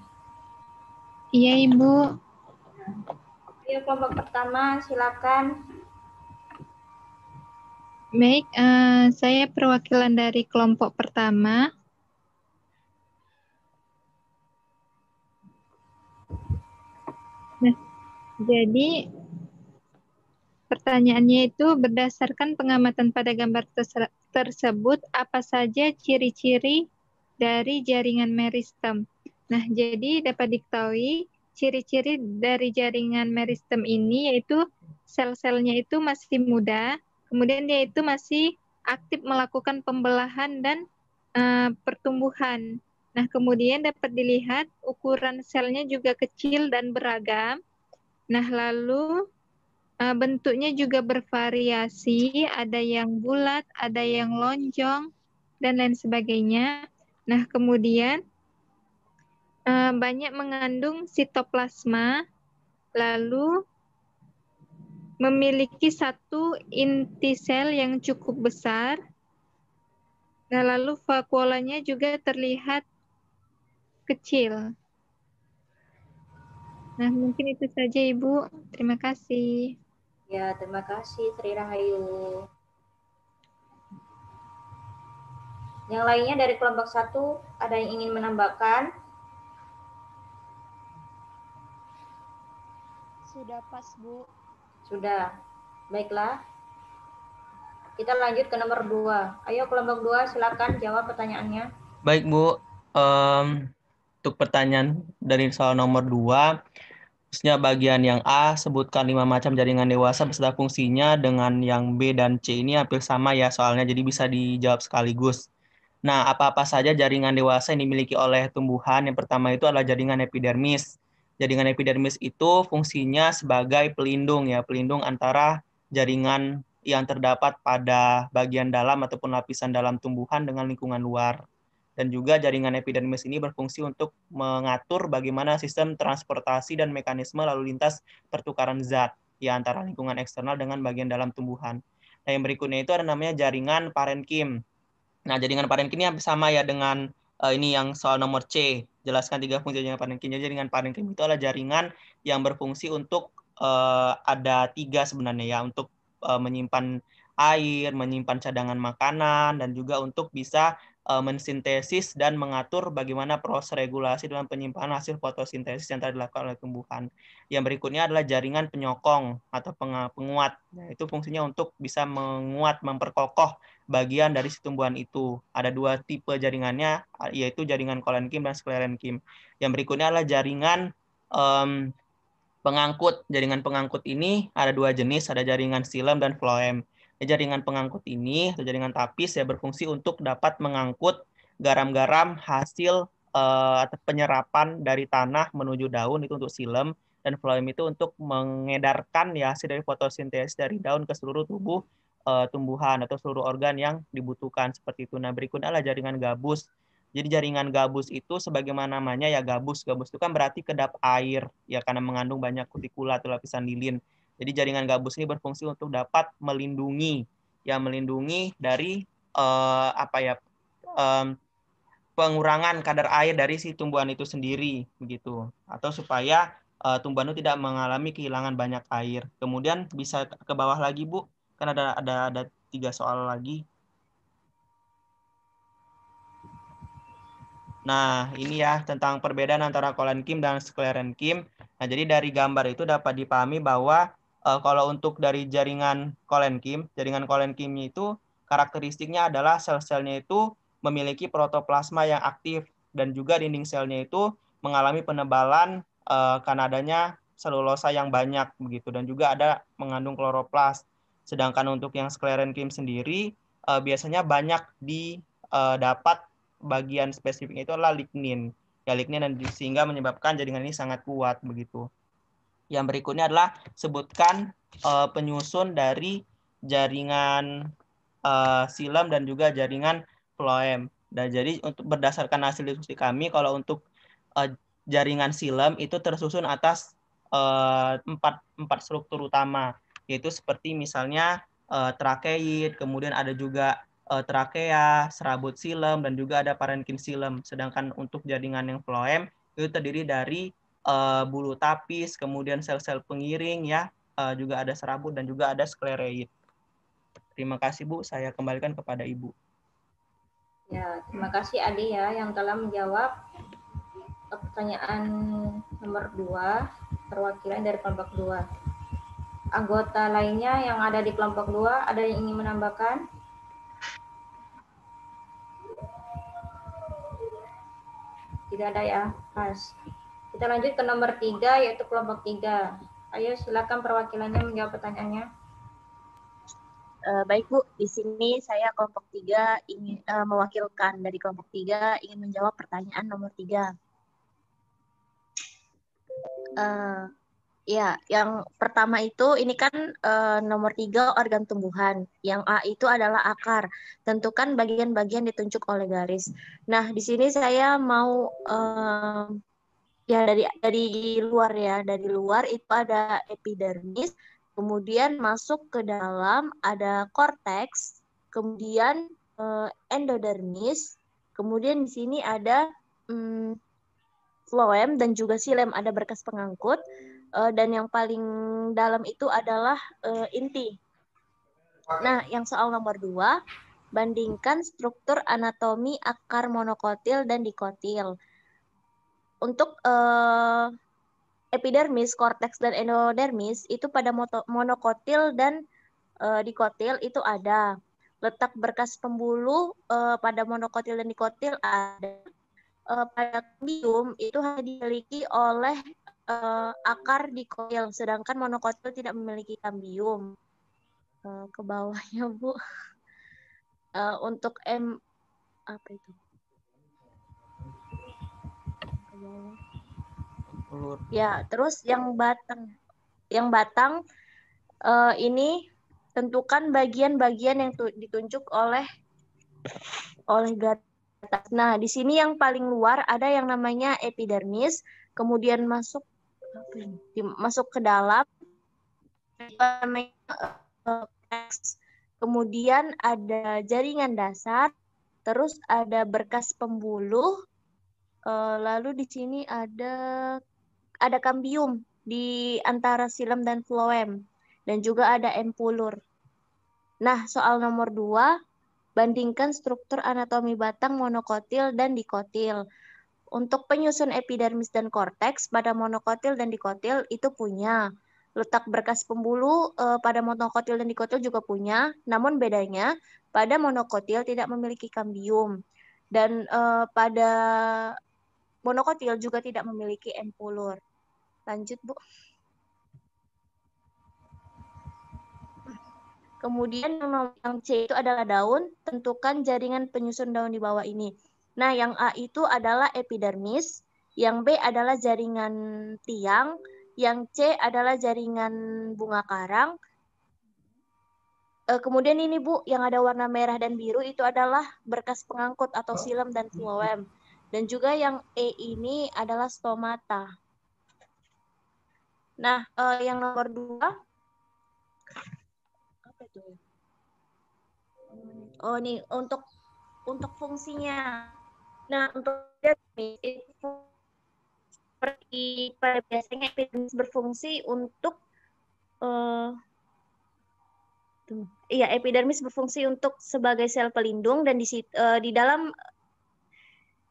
Speaker 7: Iya, Ibu.
Speaker 1: Ayo kelompok pertama, silakan.
Speaker 7: Baik, saya perwakilan dari kelompok pertama. Nah, jadi pertanyaannya itu berdasarkan pengamatan pada gambar tersebut, apa saja ciri-ciri dari jaringan meristem? Nah, jadi dapat diketahui ciri-ciri dari jaringan meristem ini yaitu sel-selnya itu masih muda, kemudian dia itu masih aktif melakukan pembelahan dan pertumbuhan. Nah, kemudian dapat dilihat ukuran selnya juga kecil dan beragam. Nah, lalu bentuknya juga bervariasi, ada yang bulat, ada yang lonjong, dan lain sebagainya. Nah, kemudian banyak mengandung sitoplasma, lalu memiliki satu inti sel yang cukup besar. Nah, lalu vakuolanya juga terlihat kecil. Nah, mungkin itu saja, Ibu. Terima kasih.
Speaker 1: Ya, terima kasih Sri Rahayu. Yang lainnya dari kelompok 1, ada yang ingin menambahkan?
Speaker 5: Sudah pas, Bu.
Speaker 1: Sudah. Baiklah. Kita lanjut ke nomor 2. Ayo kelompok 2, silakan jawab pertanyaannya.
Speaker 2: Baik, Bu. Untuk pertanyaan dari soal nomor 2, khususnya bagian yang A, sebutkan 5 macam jaringan dewasa beserta fungsinya, dengan yang B dan C ini hampir sama ya soalnya, jadi bisa dijawab sekaligus. Nah, apa-apa saja jaringan dewasa yang dimiliki oleh tumbuhan? Yang pertama itu adalah jaringan epidermis. Jaringan epidermis itu fungsinya sebagai pelindung ya, pelindung antara jaringan yang terdapat pada bagian dalam ataupun lapisan dalam tumbuhan dengan lingkungan luar. Dan juga jaringan epidermis ini berfungsi untuk mengatur bagaimana sistem transportasi dan mekanisme lalu lintas pertukaran zat ya antara lingkungan eksternal dengan bagian dalam tumbuhan. Nah, yang berikutnya itu ada namanya jaringan parenkim. Nah, jaringan parenkim ini sama ya dengan ini yang soal nomor C. Jelaskan 3 fungsi jaringan parenkim. Jadi jaringan parenkim itu adalah jaringan yang berfungsi untuk ada 3 sebenarnya ya, untuk menyimpan air, menyimpan cadangan makanan, dan juga untuk bisa mensintesis dan mengatur bagaimana proses regulasi dalam penyimpanan hasil fotosintesis yang telah dilakukan oleh tumbuhan. Yang berikutnya adalah jaringan penyokong atau penguat. Nah, itu fungsinya untuk bisa menguat, memperkokoh bagian dari si tumbuhan itu. Ada 2 tipe jaringannya, yaitu jaringan kolenkim dan sklerenkim. Yang berikutnya adalah jaringan pengangkut. Jaringan pengangkut ini ada 2 jenis, ada jaringan xilem dan floem. Jaringan pengangkut ini atau jaringan tapis ya berfungsi untuk dapat mengangkut garam-garam hasil atau penyerapan dari tanah menuju daun, itu untuk xilem, dan floem itu untuk mengedarkan ya hasil dari fotosintesis dari daun ke seluruh tubuh tumbuhan atau seluruh organ yang dibutuhkan seperti itu. Nah, berikutnya adalah jaringan gabus. Jadi jaringan gabus itu sebagaimana namanya ya gabus. Gabus itu kan berarti kedap air ya karena mengandung banyak kutikula atau lapisan lilin. Jadi jaringan gabus ini berfungsi untuk dapat melindungi dari pengurangan kadar air dari si tumbuhan itu sendiri begitu. Atau supaya tumbuhan itu tidak mengalami kehilangan banyak air. Kemudian bisa ke bawah lagi, Bu. Kan ada 3 soal lagi. Nah, ini ya tentang perbedaan antara kolenkim dan sklerenkim. Nah, jadi dari gambar itu dapat dipahami bahwa kalau untuk dari jaringan kolenkim itu karakteristiknya adalah sel-selnya itu memiliki protoplasma yang aktif dan juga dinding selnya itu mengalami penebalan karena adanya selulosa yang banyak begitu dan juga ada mengandung kloroplas. Sedangkan untuk yang sklerenkim sendiri biasanya banyak didapat bagian spesifiknya itu adalah lignin. Ya, lignin dan sehingga menyebabkan jaringan ini sangat kuat begitu. Yang berikutnya adalah sebutkan penyusun dari jaringan silem dan juga jaringan floem. Dan jadi untuk berdasarkan hasil diskusi kami, kalau untuk jaringan silem itu tersusun atas empat struktur utama, yaitu seperti misalnya trakeid, kemudian ada juga trakea, serabut silem, dan juga ada parenkim silem. Sedangkan untuk jaringan yang floem itu terdiri dari bulu tapis, kemudian sel-sel pengiring, ya, juga ada serabut dan juga ada sklereid. Terima kasih Bu, saya kembalikan kepada Ibu.
Speaker 1: Ya, terima kasih Ade ya yang telah menjawab pertanyaan nomor 2, perwakilan dari kelompok 2. Anggota lainnya yang ada di kelompok 2, ada yang ingin menambahkan? Tidak ada ya, pas. Kita lanjut ke nomor 3, yaitu kelompok 3. Ayo silakan perwakilannya menjawab pertanyaannya.
Speaker 3: Baik Bu, di sini saya kelompok 3 ingin mewakilkan dari kelompok 3 ingin menjawab pertanyaan nomor 3. Ya, yang pertama itu ini kan nomor 3 organ tumbuhan. Yang A itu adalah akar. Tentukan bagian-bagian ditunjuk oleh garis. Nah, di sini saya mau ya dari luar ya. Dari luar itu ada epidermis, kemudian masuk ke dalam ada korteks, kemudian endodermis, kemudian di sini ada floem dan juga silem, ada berkas pengangkut. Dan yang paling dalam itu adalah inti. Nah, yang soal nomor 2, bandingkan struktur anatomi akar monokotil dan dikotil. Untuk epidermis, korteks, dan endodermis itu pada monokotil dan dikotil itu ada. Letak berkas pembuluh pada monokotil dan dikotil ada. Pada kambium itu hanya dimiliki oleh akar dikotil, sedangkan monokotil tidak memiliki kambium. Ke bawahnya Bu. Untuk apa itu? Ke bawah. Ya, terus yang batang ini tentukan bagian-bagian yang ditunjuk oleh garis. Nah, di sini yang paling luar ada yang namanya epidermis, kemudian masuk ke dalam, kemudian ada jaringan dasar, terus ada berkas pembuluh, lalu di sini ada kambium di antara silem dan floem, dan juga ada empulur. Nah, soal nomor 2, bandingkan struktur anatomi batang monokotil dan dikotil. Untuk penyusun epidermis dan korteks pada monokotil dan dikotil itu punya. Letak berkas pembuluh pada monokotil dan dikotil juga punya, namun bedanya pada monokotil tidak memiliki kambium. Dan pada monokotil juga tidak memiliki empulur. Lanjut, Bu. Kemudian yang C itu adalah daun, tentukan jaringan penyusun daun di bawah ini. Nah, yang A itu adalah epidermis, yang B adalah jaringan tiang, yang C adalah jaringan bunga karang. Kemudian ini Bu, yang ada warna merah dan biru itu adalah berkas pengangkut atau silem dan floem. Dan juga yang E ini adalah stomata. Nah, yang nomor 2, apa itu? Oh, nih untuk fungsinya. Nah, untuk epidermis itu seperti pada biasanya epidermis berfungsi untuk epidermis berfungsi untuk sebagai sel pelindung, dan di dalam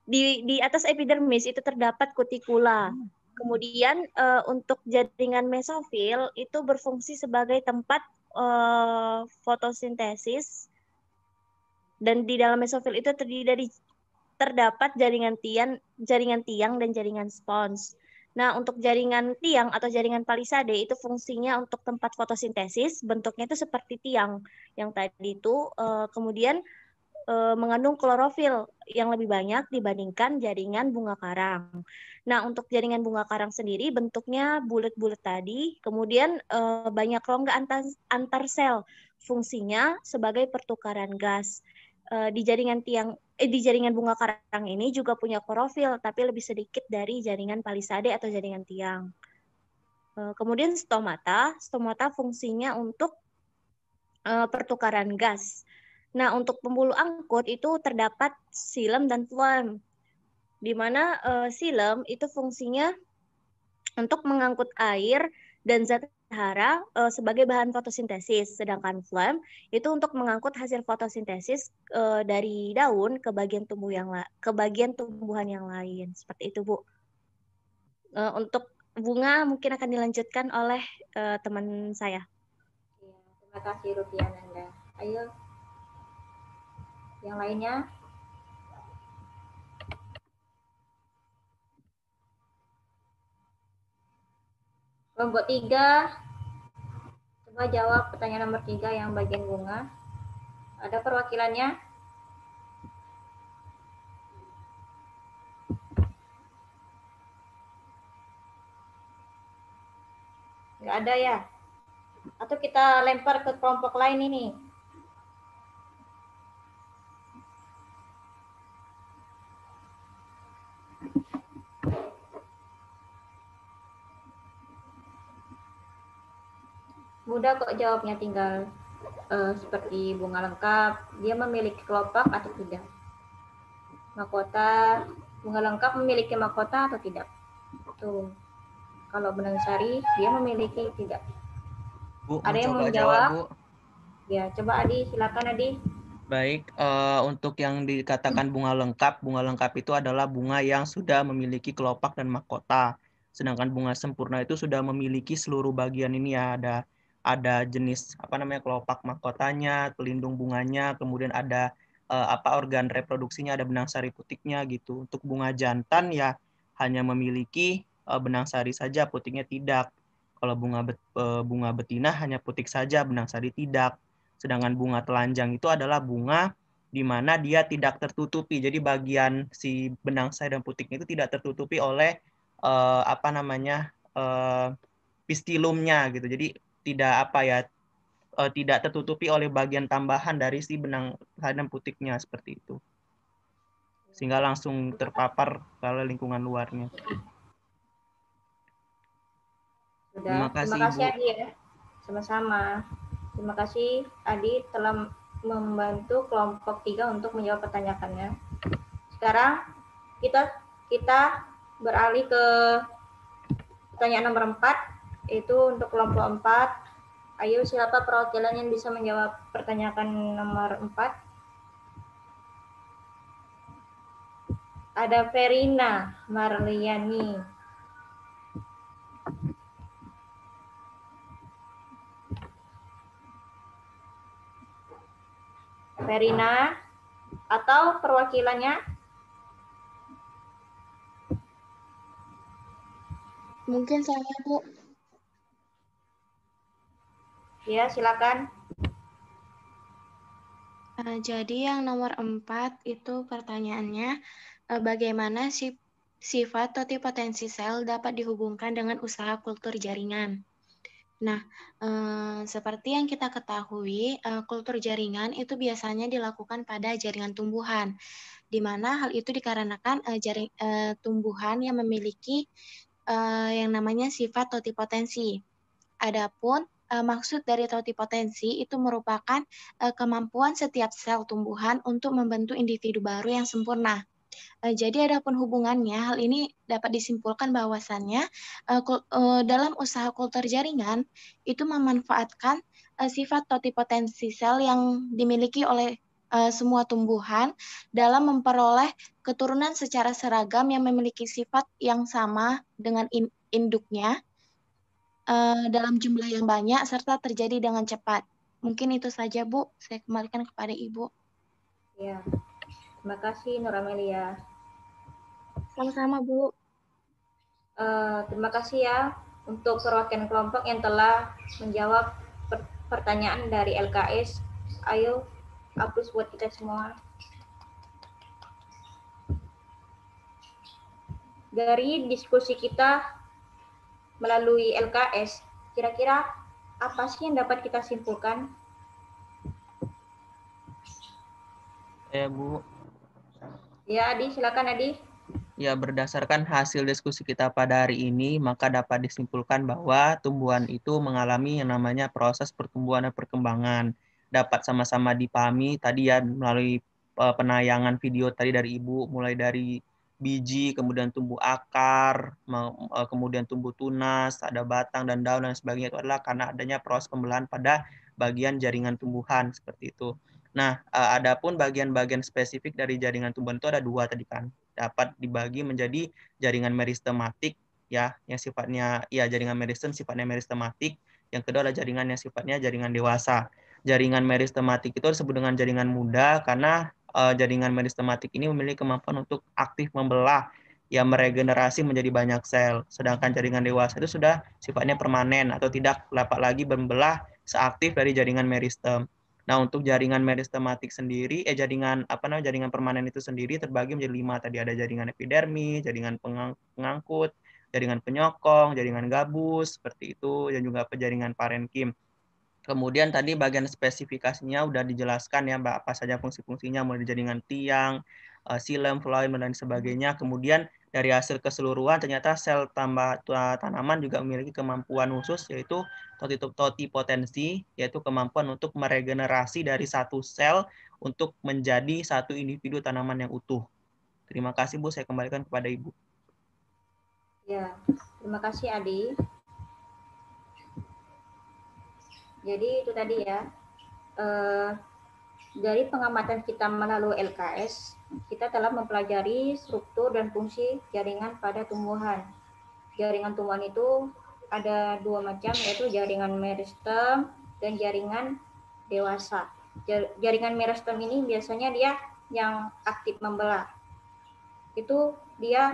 Speaker 3: di atas epidermis itu terdapat kutikula. Kemudian untuk jaringan mesofil itu berfungsi sebagai tempat fotosintesis, dan di dalam mesofil itu terdiri dari terdapat jaringan tiang dan jaringan spons. Nah, untuk jaringan tiang atau jaringan palisade itu fungsinya untuk tempat fotosintesis, bentuknya itu seperti tiang yang tadi itu, kemudian mengandung klorofil yang lebih banyak dibandingkan jaringan bunga karang. Nah, untuk jaringan bunga karang sendiri bentuknya bulat-bulat tadi, kemudian banyak rongga antar sel, fungsinya sebagai pertukaran gas. Di jaringan bunga karang ini juga punya klorofil, tapi lebih sedikit dari jaringan palisade atau jaringan tiang. Kemudian stomata fungsinya untuk pertukaran gas. Nah, untuk pembuluh angkut itu terdapat xilem dan phloem, di mana xilem itu fungsinya untuk mengangkut air dan zat hara sebagai bahan fotosintesis, sedangkan phloem itu untuk mengangkut hasil fotosintesis dari daun ke bagian tumbuhan yang lain. Seperti itu, Bu. Untuk bunga mungkin akan dilanjutkan oleh teman saya.
Speaker 1: Ya, terima kasih Rupiah Nanda. Ayo, yang lainnya. Kelompok 3, coba jawab pertanyaan nomor 3 yang bagian bunga. Ada perwakilannya? Nggak ada ya? Atau kita lempar ke kelompok lain ini? Mudah kok jawabnya, tinggal seperti bunga lengkap, dia memiliki kelopak atau tidak? Mahkota, bunga lengkap memiliki mahkota atau tidak? Tuh, kalau benang sari dia memiliki tidak?
Speaker 2: Bu,
Speaker 1: Ada yang
Speaker 2: coba
Speaker 1: menjawab?
Speaker 2: Bu.
Speaker 1: Ya, coba Adi, silakan Adi.
Speaker 2: Baik, untuk yang dikatakan bunga lengkap itu adalah bunga yang sudah memiliki kelopak dan mahkota. Sedangkan bunga sempurna itu sudah memiliki seluruh bagian ini ya, ada jenis kelopak mahkotanya, pelindung bunganya, kemudian ada organ reproduksinya, ada benang sari putiknya gitu. Untuk bunga jantan ya hanya memiliki benang sari saja, putiknya tidak. Kalau bunga betina hanya putik saja, benang sari tidak. Sedangkan bunga telanjang itu adalah bunga di mana dia tidak tertutupi. Jadi bagian si benang sari dan putiknya itu tidak tertutupi oleh pistilumnya gitu. Jadi tidak tertutupi oleh bagian tambahan dari si benang sari dan putiknya seperti itu. Sehingga langsung terpapar ke lingkungan luarnya.
Speaker 1: Sudah. Terima kasih Adi ya. Sama-sama. Terima kasih Adi telah membantu kelompok 3 untuk menjawab pertanyaannya. Sekarang kita beralih ke pertanyaan nomor 4, yaitu untuk kelompok 4. Ayo, siapa perwakilan yang bisa menjawab pertanyaan nomor 4? Ada Verina Marliani. Verina atau perwakilannya?
Speaker 5: Mungkin saya, Bu.
Speaker 1: Ya, silakan.
Speaker 8: Jadi yang nomor 4 itu pertanyaannya, bagaimana sifat totipotensi sel dapat dihubungkan dengan usaha kultur jaringan? Nah, seperti yang kita ketahui, kultur jaringan itu biasanya dilakukan pada jaringan tumbuhan, di mana hal itu dikarenakan tumbuhan yang memiliki yang namanya sifat totipotensi. Adapun maksud dari totipotensi itu merupakan kemampuan setiap sel tumbuhan untuk membentuk individu baru yang sempurna. Jadi adapun hubungannya, hal ini dapat disimpulkan bahwasannya dalam usaha kultur jaringan itu memanfaatkan sifat totipotensi sel yang dimiliki oleh semua tumbuhan dalam memperoleh keturunan secara seragam yang memiliki sifat yang sama dengan induknya dalam jumlah yang banyak serta terjadi dengan cepat. Mungkin itu saja, Bu. Saya kembalikan kepada Ibu.
Speaker 1: Ya, terima kasih Nur Amelia.
Speaker 8: Sama-sama, Bu.
Speaker 1: Terima kasih ya untuk perwakilan kelompok yang telah menjawab pertanyaan dari LKS. Ayo, hapus buat kita semua. Dari diskusi kita melalui LKS, kira-kira apa sih yang dapat kita simpulkan?
Speaker 2: Bu.
Speaker 1: Ya, Adi, silakan Adi.
Speaker 2: Ya, berdasarkan hasil diskusi kita pada hari ini, maka dapat disimpulkan bahwa tumbuhan itu mengalami yang namanya proses pertumbuhan dan perkembangan. Dapat sama-sama dipahami tadi ya melalui penayangan video tadi dari Ibu, mulai dari biji, kemudian tumbuh akar, kemudian tumbuh tunas, ada batang dan daun dan sebagainya. Itu adalah karena adanya proses pembelahan pada bagian jaringan tumbuhan seperti itu. Nah, adapun bagian-bagian spesifik dari jaringan tumbuhan itu ada dua tadi kan. Dapat dibagi menjadi jaringan meristematik ya, yang sifatnya ya jaringan meristem sifatnya meristematik. Yang kedua adalah jaringan yang sifatnya jaringan dewasa. Jaringan meristematik itu disebut dengan jaringan muda karena jaringan meristematik ini memiliki kemampuan untuk aktif membelah ya, meregenerasi menjadi banyak sel. Sedangkan jaringan dewasa itu sudah sifatnya permanen atau tidak dapat lagi membelah seaktif dari jaringan meristem. Nah, untuk jaringan meristematik sendiri, jaringan permanen itu sendiri terbagi menjadi 5 tadi. Ada jaringan epidermis, jaringan pengangkut, jaringan penyokong, jaringan gabus, seperti itu, dan juga jaringan parenkim. Kemudian tadi bagian spesifikasinya udah dijelaskan ya, Mbak, apa saja fungsi-fungsinya, mulai dari jaringan tiang, silem, floem, dan sebagainya. Kemudian dari hasil keseluruhan ternyata sel tambah tanaman juga memiliki kemampuan khusus, yaitu totipotensi, yaitu kemampuan untuk meregenerasi dari satu sel untuk menjadi satu individu tanaman yang utuh. Terima kasih, Bu. Saya kembalikan kepada Ibu.
Speaker 1: Ya, terima kasih Adi. Jadi itu tadi ya, dari pengamatan kita melalui LKS, kita telah mempelajari struktur dan fungsi jaringan pada tumbuhan. Jaringan tumbuhan itu ada dua macam, yaitu jaringan meristem dan jaringan dewasa. Jaringan meristem ini biasanya dia yang aktif membelah. Itu dia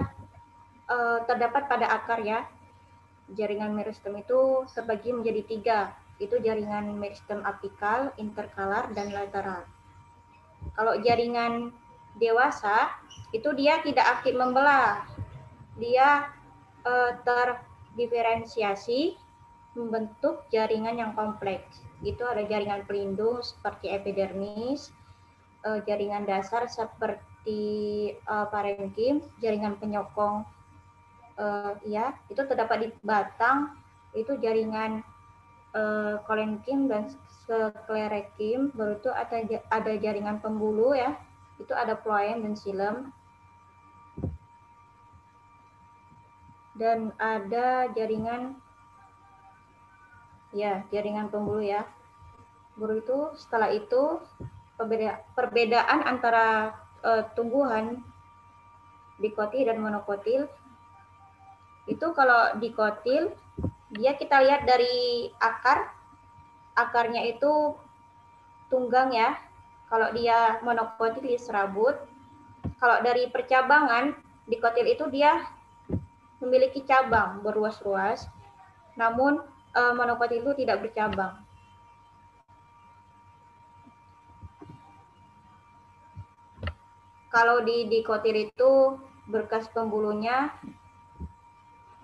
Speaker 1: terdapat pada akar ya. Jaringan meristem itu terbagi menjadi 3. Itu jaringan meristem apikal, interkalar, dan lateral. Kalau jaringan dewasa, itu dia tidak aktif membelah. Dia terdiferensiasi membentuk jaringan yang kompleks. Itu ada jaringan pelindung seperti epidermis, jaringan dasar seperti parenkim, jaringan penyokong ya, itu terdapat di batang, itu jaringan kolenkim dan sklerekim. Baru itu ada jaringan pembuluh ya, itu ada floem dan silem, dan ada jaringan ya, jaringan pembuluh ya. Baru itu setelah itu perbedaan antara tumbuhan dikotil dan monokotil itu, kalau dikotil dia kita lihat dari akarnya itu tunggang ya. Kalau dia monokotil dia serabut. Kalau dari percabangan, dikotil itu dia memiliki cabang berruas-ruas, namun monokotil itu tidak bercabang. Kalau di dikotil itu berkas pembuluhnya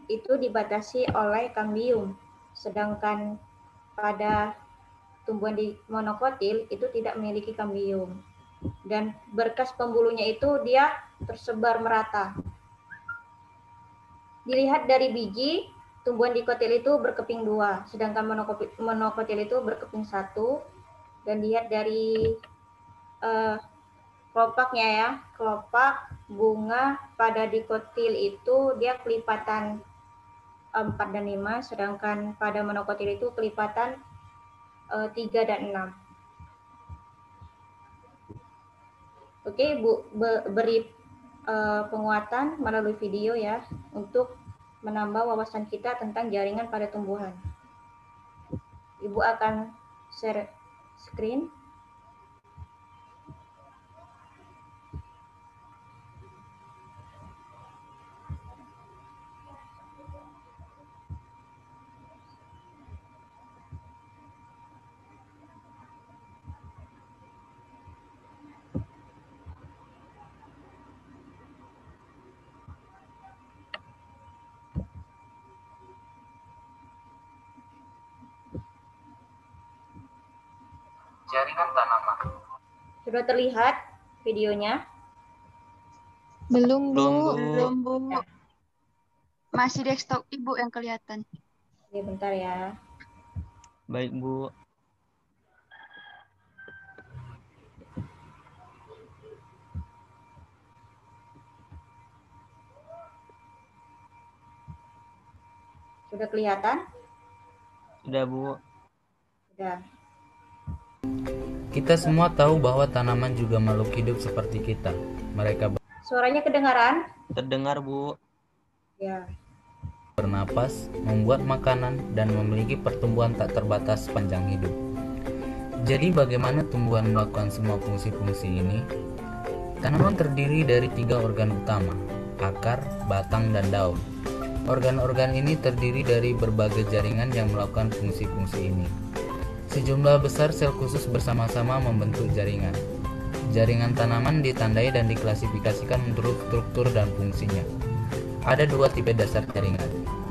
Speaker 1: itu dibatasi oleh kambium, sedangkan pada tumbuhan di monokotil itu tidak memiliki kambium, dan berkas pembuluhnya itu dia tersebar merata. Dilihat dari biji, tumbuhan dikotil itu berkeping 2, sedangkan monokotil itu berkeping 1, dan dilihat dari kelopaknya ya, kelopak bunga pada dikotil itu dia kelipatan 4 dan 5, sedangkan pada monokotil itu kelipatan 3 dan 6. Oke, Ibu beri penguatan melalui video ya untuk menambah wawasan kita tentang jaringan pada tumbuhan. Ibu akan share screen.
Speaker 9: Jaringan tanaman.
Speaker 1: Sudah terlihat videonya?
Speaker 7: Belum, Bu.
Speaker 4: Belum, Bu. Masih desktop Ibu yang kelihatan.
Speaker 1: Oke, bentar ya.
Speaker 2: Baik, Bu.
Speaker 1: Sudah kelihatan?
Speaker 2: Sudah, Bu.
Speaker 1: Sudah.
Speaker 9: Kita semua tahu bahwa tanaman juga makhluk hidup seperti kita. Mereka
Speaker 1: Suaranya kedengaran?
Speaker 2: Terdengar, Bu.
Speaker 1: Ya.
Speaker 9: bernapas, membuat makanan, dan memiliki pertumbuhan tak terbatas sepanjang hidup. Jadi bagaimana tumbuhan melakukan semua fungsi-fungsi ini? Tanaman terdiri dari 3 organ utama, akar, batang, dan daun. Organ-organ ini terdiri dari berbagai jaringan yang melakukan fungsi-fungsi ini. Sejumlah besar sel khusus bersama-sama membentuk jaringan. Jaringan tanaman ditandai dan diklasifikasikan menurut struktur dan fungsinya. Ada 2 tipe dasar jaringan,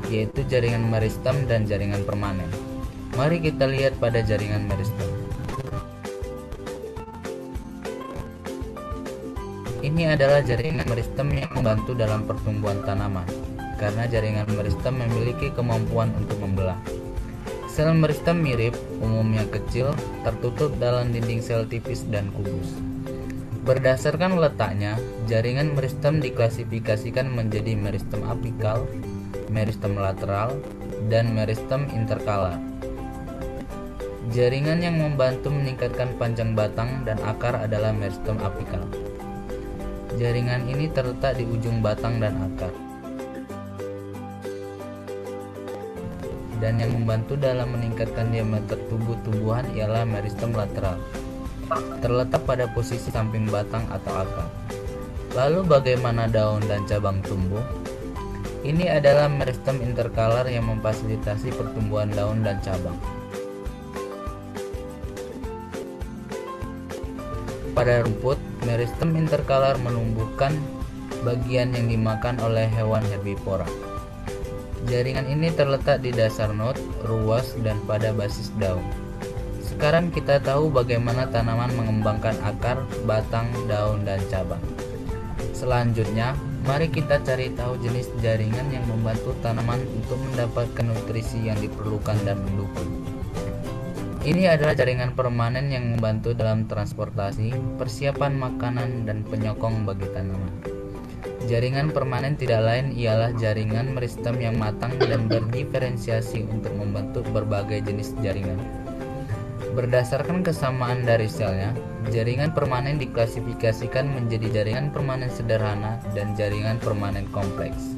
Speaker 9: yaitu jaringan meristem dan jaringan permanen. Mari kita lihat pada jaringan meristem. Ini adalah jaringan meristem yang membantu dalam pertumbuhan tanaman, karena jaringan meristem memiliki kemampuan untuk membelah. Sel meristem mirip, umumnya kecil, tertutup dalam dinding sel tipis dan kubus. Berdasarkan letaknya, jaringan meristem diklasifikasikan menjadi meristem apikal, meristem lateral, dan meristem interkalar. Jaringan yang membantu meningkatkan panjang batang dan akar adalah meristem apikal. Jaringan ini terletak di ujung batang dan akar. Dan yang membantu dalam meningkatkan diameter tubuh tumbuhan ialah meristem lateral, terletak pada posisi samping batang atau akar. Lalu bagaimana daun dan cabang tumbuh? Ini adalah meristem interkalar yang memfasilitasi pertumbuhan daun dan cabang. Pada rumput, meristem interkalar menumbuhkan bagian yang dimakan oleh hewan herbivora. Jaringan ini terletak di dasar not, ruas, dan pada basis daun. Sekarang kita tahu bagaimana tanaman mengembangkan akar, batang, daun, dan cabang. Selanjutnya, mari kita cari tahu jenis jaringan yang membantu tanaman untuk mendapatkan nutrisi yang diperlukan dan mendukung. Ini adalah jaringan permanen yang membantu dalam transportasi, persiapan makanan, dan penyokong bagi tanaman. Jaringan permanen tidak lain ialah jaringan meristem yang matang dan berdiferensiasi untuk membentuk berbagai jenis jaringan. Berdasarkan kesamaan dari selnya, jaringan permanen diklasifikasikan menjadi jaringan permanen sederhana dan jaringan permanen kompleks.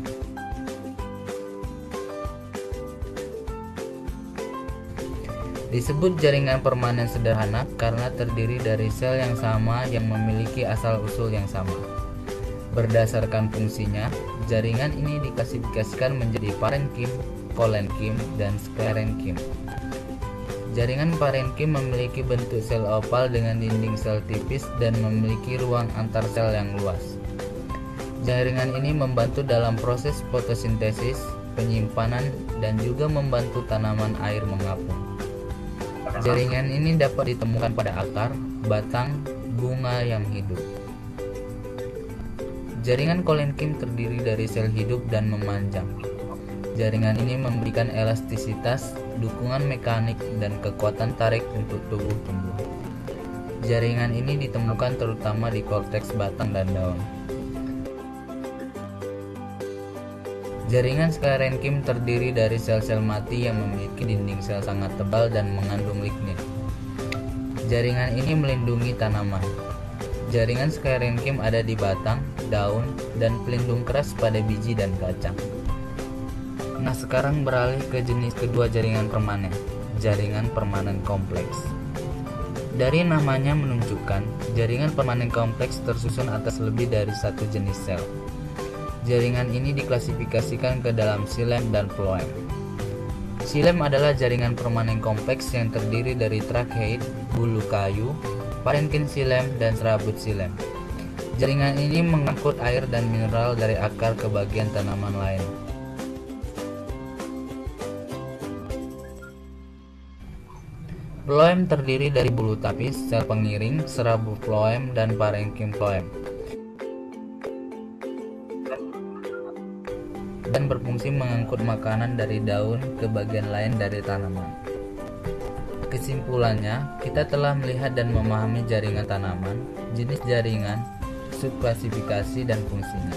Speaker 9: Disebut jaringan permanen sederhana karena terdiri dari sel yang sama yang memiliki asal-usul yang sama. Berdasarkan fungsinya, jaringan ini diklasifikasikan menjadi parenkim, kolenkim, dan sklerenkim. Jaringan parenkim memiliki bentuk sel oval dengan dinding sel tipis dan memiliki ruang antar sel yang luas. Jaringan ini membantu dalam proses fotosintesis, penyimpanan, dan juga membantu tanaman air mengapung. Jaringan ini dapat ditemukan pada akar, batang, bunga yang hidup. Jaringan kolenkim terdiri dari sel hidup dan memanjang. Jaringan ini memberikan elastisitas, dukungan mekanik, dan kekuatan tarik untuk tubuh tumbuhan. Jaringan ini ditemukan terutama di korteks batang dan daun. Jaringan sklerenkim terdiri dari sel-sel mati yang memiliki dinding sel sangat tebal dan mengandung lignin. Jaringan ini melindungi tanaman. Jaringan scalenkim ada di batang, daun, dan pelindung keras pada biji dan kacang. Nah, sekarang beralih ke jenis kedua jaringan permanen, jaringan permanen kompleks. Dari namanya menunjukkan, jaringan permanen kompleks tersusun atas lebih dari satu jenis sel. Jaringan ini diklasifikasikan ke dalam xilem dan phloem. Xilem adalah jaringan permanen kompleks yang terdiri dari tracheid, bulu kayu, parenkin xilem, dan serabut xilem. Jaringan ini mengangkut air dan mineral dari akar ke bagian tanaman lain. Phloem terdiri dari bulu tapis, sel pengiring, serabut phloem, dan parenkim phloem, dan berfungsi mengangkut makanan dari daun ke bagian lain dari tanaman. Kesimpulannya, kita telah melihat dan memahami jaringan tanaman, jenis jaringan, subklasifikasi, dan fungsinya.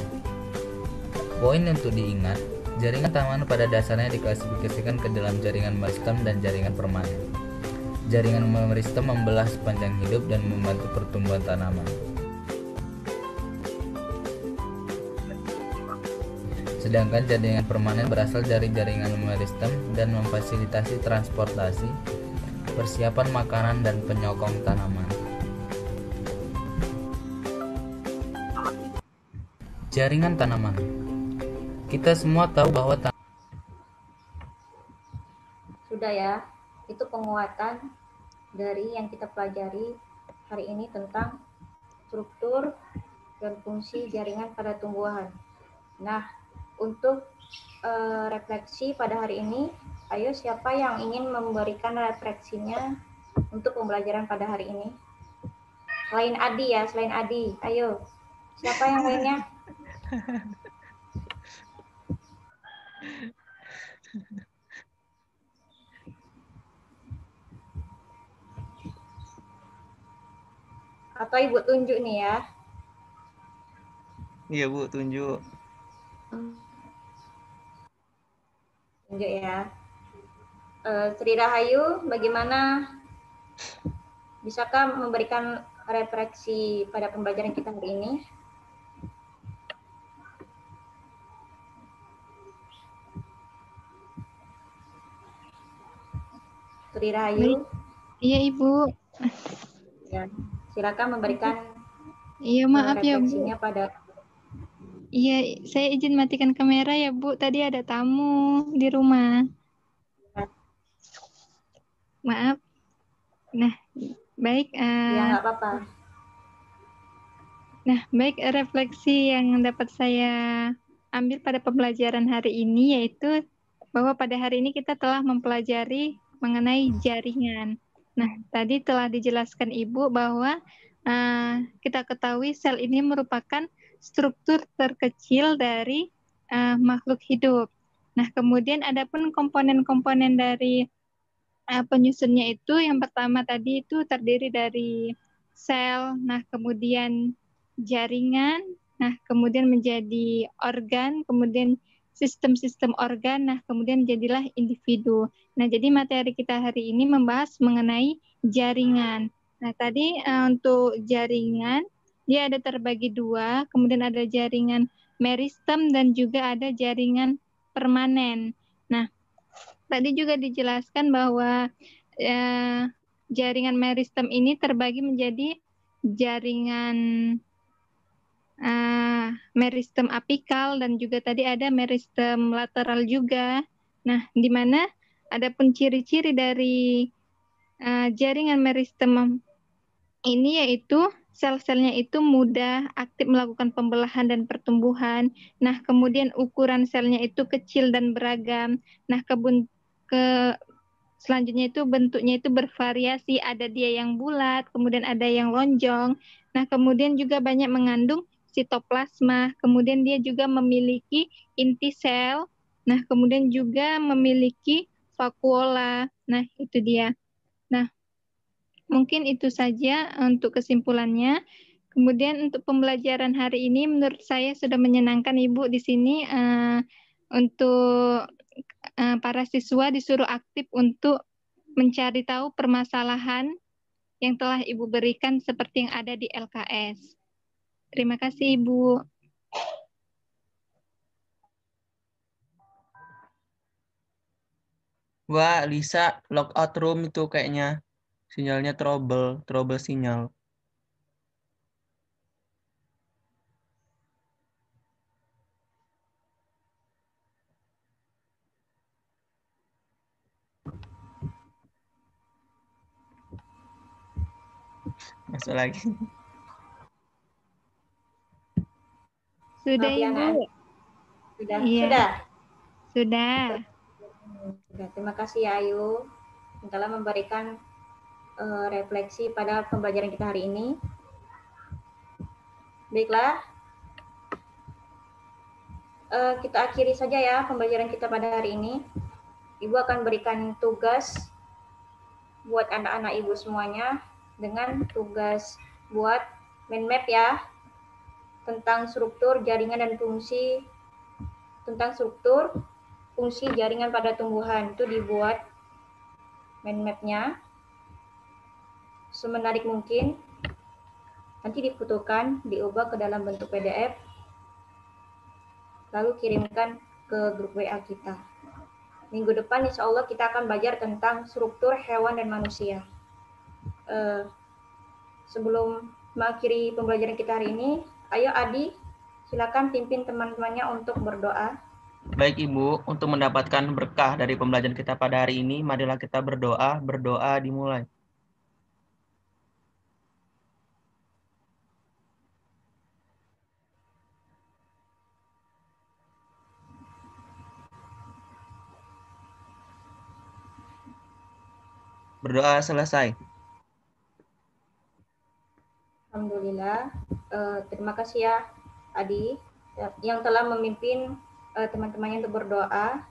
Speaker 9: Poin untuk diingat, jaringan tanaman pada dasarnya diklasifikasikan ke dalam jaringan meristem dan jaringan permanen. Jaringan meristem membelah sepanjang hidup dan membantu pertumbuhan tanaman. Sedangkan jaringan permanen berasal dari jaringan meristem dan memfasilitasi transportasi, persiapan makanan, dan penyokong tanaman. Jaringan tanaman. Kita semua tahu bahwa
Speaker 1: Sudah ya, itu penguatan dari yang kita pelajari hari ini tentang struktur dan fungsi jaringan pada tumbuhan. Nah, untuk refleksi pada hari ini, ayo siapa yang ingin memberikan refleksinya untuk pembelajaran pada hari ini? Selain Adi ya, selain Adi, ayo. Siapa yang lainnya? Atau Ibu tunjuk nih ya?
Speaker 2: Iya Bu, tunjuk.
Speaker 1: Tunjuk ya. Sri Rahayu, bagaimana? Bisakah memberikan refleksi pada pembelajaran kita hari ini? Sri Rahayu?
Speaker 7: Iya Ibu.
Speaker 1: Ya, silakan memberikan
Speaker 7: Iya maaf ya Bu.
Speaker 1: refleksinya pada.
Speaker 7: Iya, saya izin matikan kamera ya Bu. Tadi ada tamu di rumah. Maaf. Nah, baik.
Speaker 1: Ya, nggak apa-apa.
Speaker 7: Nah, baik, refleksi yang dapat saya ambil pada pembelajaran hari ini yaitu bahwa pada hari ini kita telah mempelajari mengenai jaringan. Nah, tadi telah dijelaskan Ibu bahwa kita ketahui sel ini merupakan struktur terkecil dari makhluk hidup. Nah, kemudian ada pun komponen-komponen dari penyusunnya itu, yang pertama tadi itu terdiri dari sel, nah kemudian jaringan, nah kemudian menjadi organ, kemudian sistem-sistem organ, nah kemudian jadilah individu. Nah, jadi materi kita hari ini membahas mengenai jaringan. Nah, tadi untuk jaringan, dia ada terbagi dua, kemudian ada jaringan meristem dan juga ada jaringan permanen. Nah, tadi juga dijelaskan bahwa jaringan meristem ini terbagi menjadi jaringan meristem apikal dan juga tadi ada meristem lateral juga. Nah, di mana ada pun ciri-ciri dari jaringan meristem ini yaitu sel-selnya itu mudah aktif melakukan pembelahan dan pertumbuhan. Nah, kemudian ukuran selnya itu kecil dan beragam. Nah, selanjutnya itu bentuknya itu bervariasi, ada dia yang bulat, kemudian ada yang lonjong. Nah, kemudian juga banyak mengandung sitoplasma, kemudian dia juga memiliki inti sel, nah kemudian juga memiliki vakuola. Nah, itu dia. Nah, mungkin itu saja untuk kesimpulannya. Kemudian untuk pembelajaran hari ini menurut saya sudah menyenangkan Ibu di sini untuk para siswa disuruh aktif untuk mencari tahu permasalahan yang telah Ibu berikan seperti yang ada di LKS. Terima kasih, Ibu.
Speaker 2: Wah, Lisa, logout room itu kayaknya sinyalnya trouble sinyal. Masuk lagi.
Speaker 7: Sudah,
Speaker 1: Maaf ya,
Speaker 7: Ibu.
Speaker 1: Nan. Sudah.
Speaker 7: Iya.
Speaker 1: Sudah.
Speaker 7: Sudah.
Speaker 1: Sudah. Terima kasih ya Ayu yang telah memberikan refleksi pada pembelajaran kita hari ini. Baiklah, kita akhiri saja ya pembelajaran kita pada hari ini. Ibu akan berikan tugas buat anak-anak Ibu semuanya dengan tugas buat mind map ya tentang struktur jaringan dan fungsi jaringan pada tumbuhan. Itu dibuat mind map-nya semenarik mungkin. Nanti difotokan, diubah ke dalam bentuk PDF, lalu kirimkan ke grup WA kita. Minggu depan insya Allah kita akan belajar tentang struktur hewan dan manusia. Sebelum mengakhiri pembelajaran kita hari ini, ayo Adi, silakan pimpin teman-temannya untuk berdoa.
Speaker 2: Baik Ibu, untuk mendapatkan berkah dari pembelajaran kita pada hari ini, marilah kita berdoa. Berdoa dimulai. Berdoa selesai.
Speaker 1: Alhamdulillah. Terima kasih ya Adi yang telah memimpin teman-temannya untuk berdoa.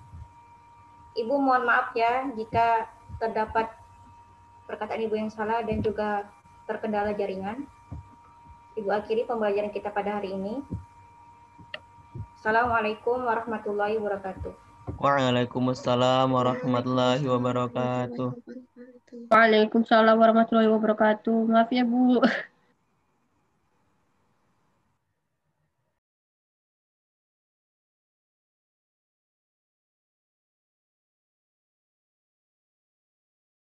Speaker 1: Ibu mohon maaf ya jika terdapat perkataan Ibu yang salah dan juga terkendala jaringan. Ibu akhiri pembelajaran kita pada hari ini. Assalamualaikum warahmatullahi wabarakatuh.
Speaker 2: Waalaikumsalam warahmatullahi wabarakatuh.
Speaker 10: Waalaikumsalam warahmatullahi wabarakatuh. Maaf ya Bu.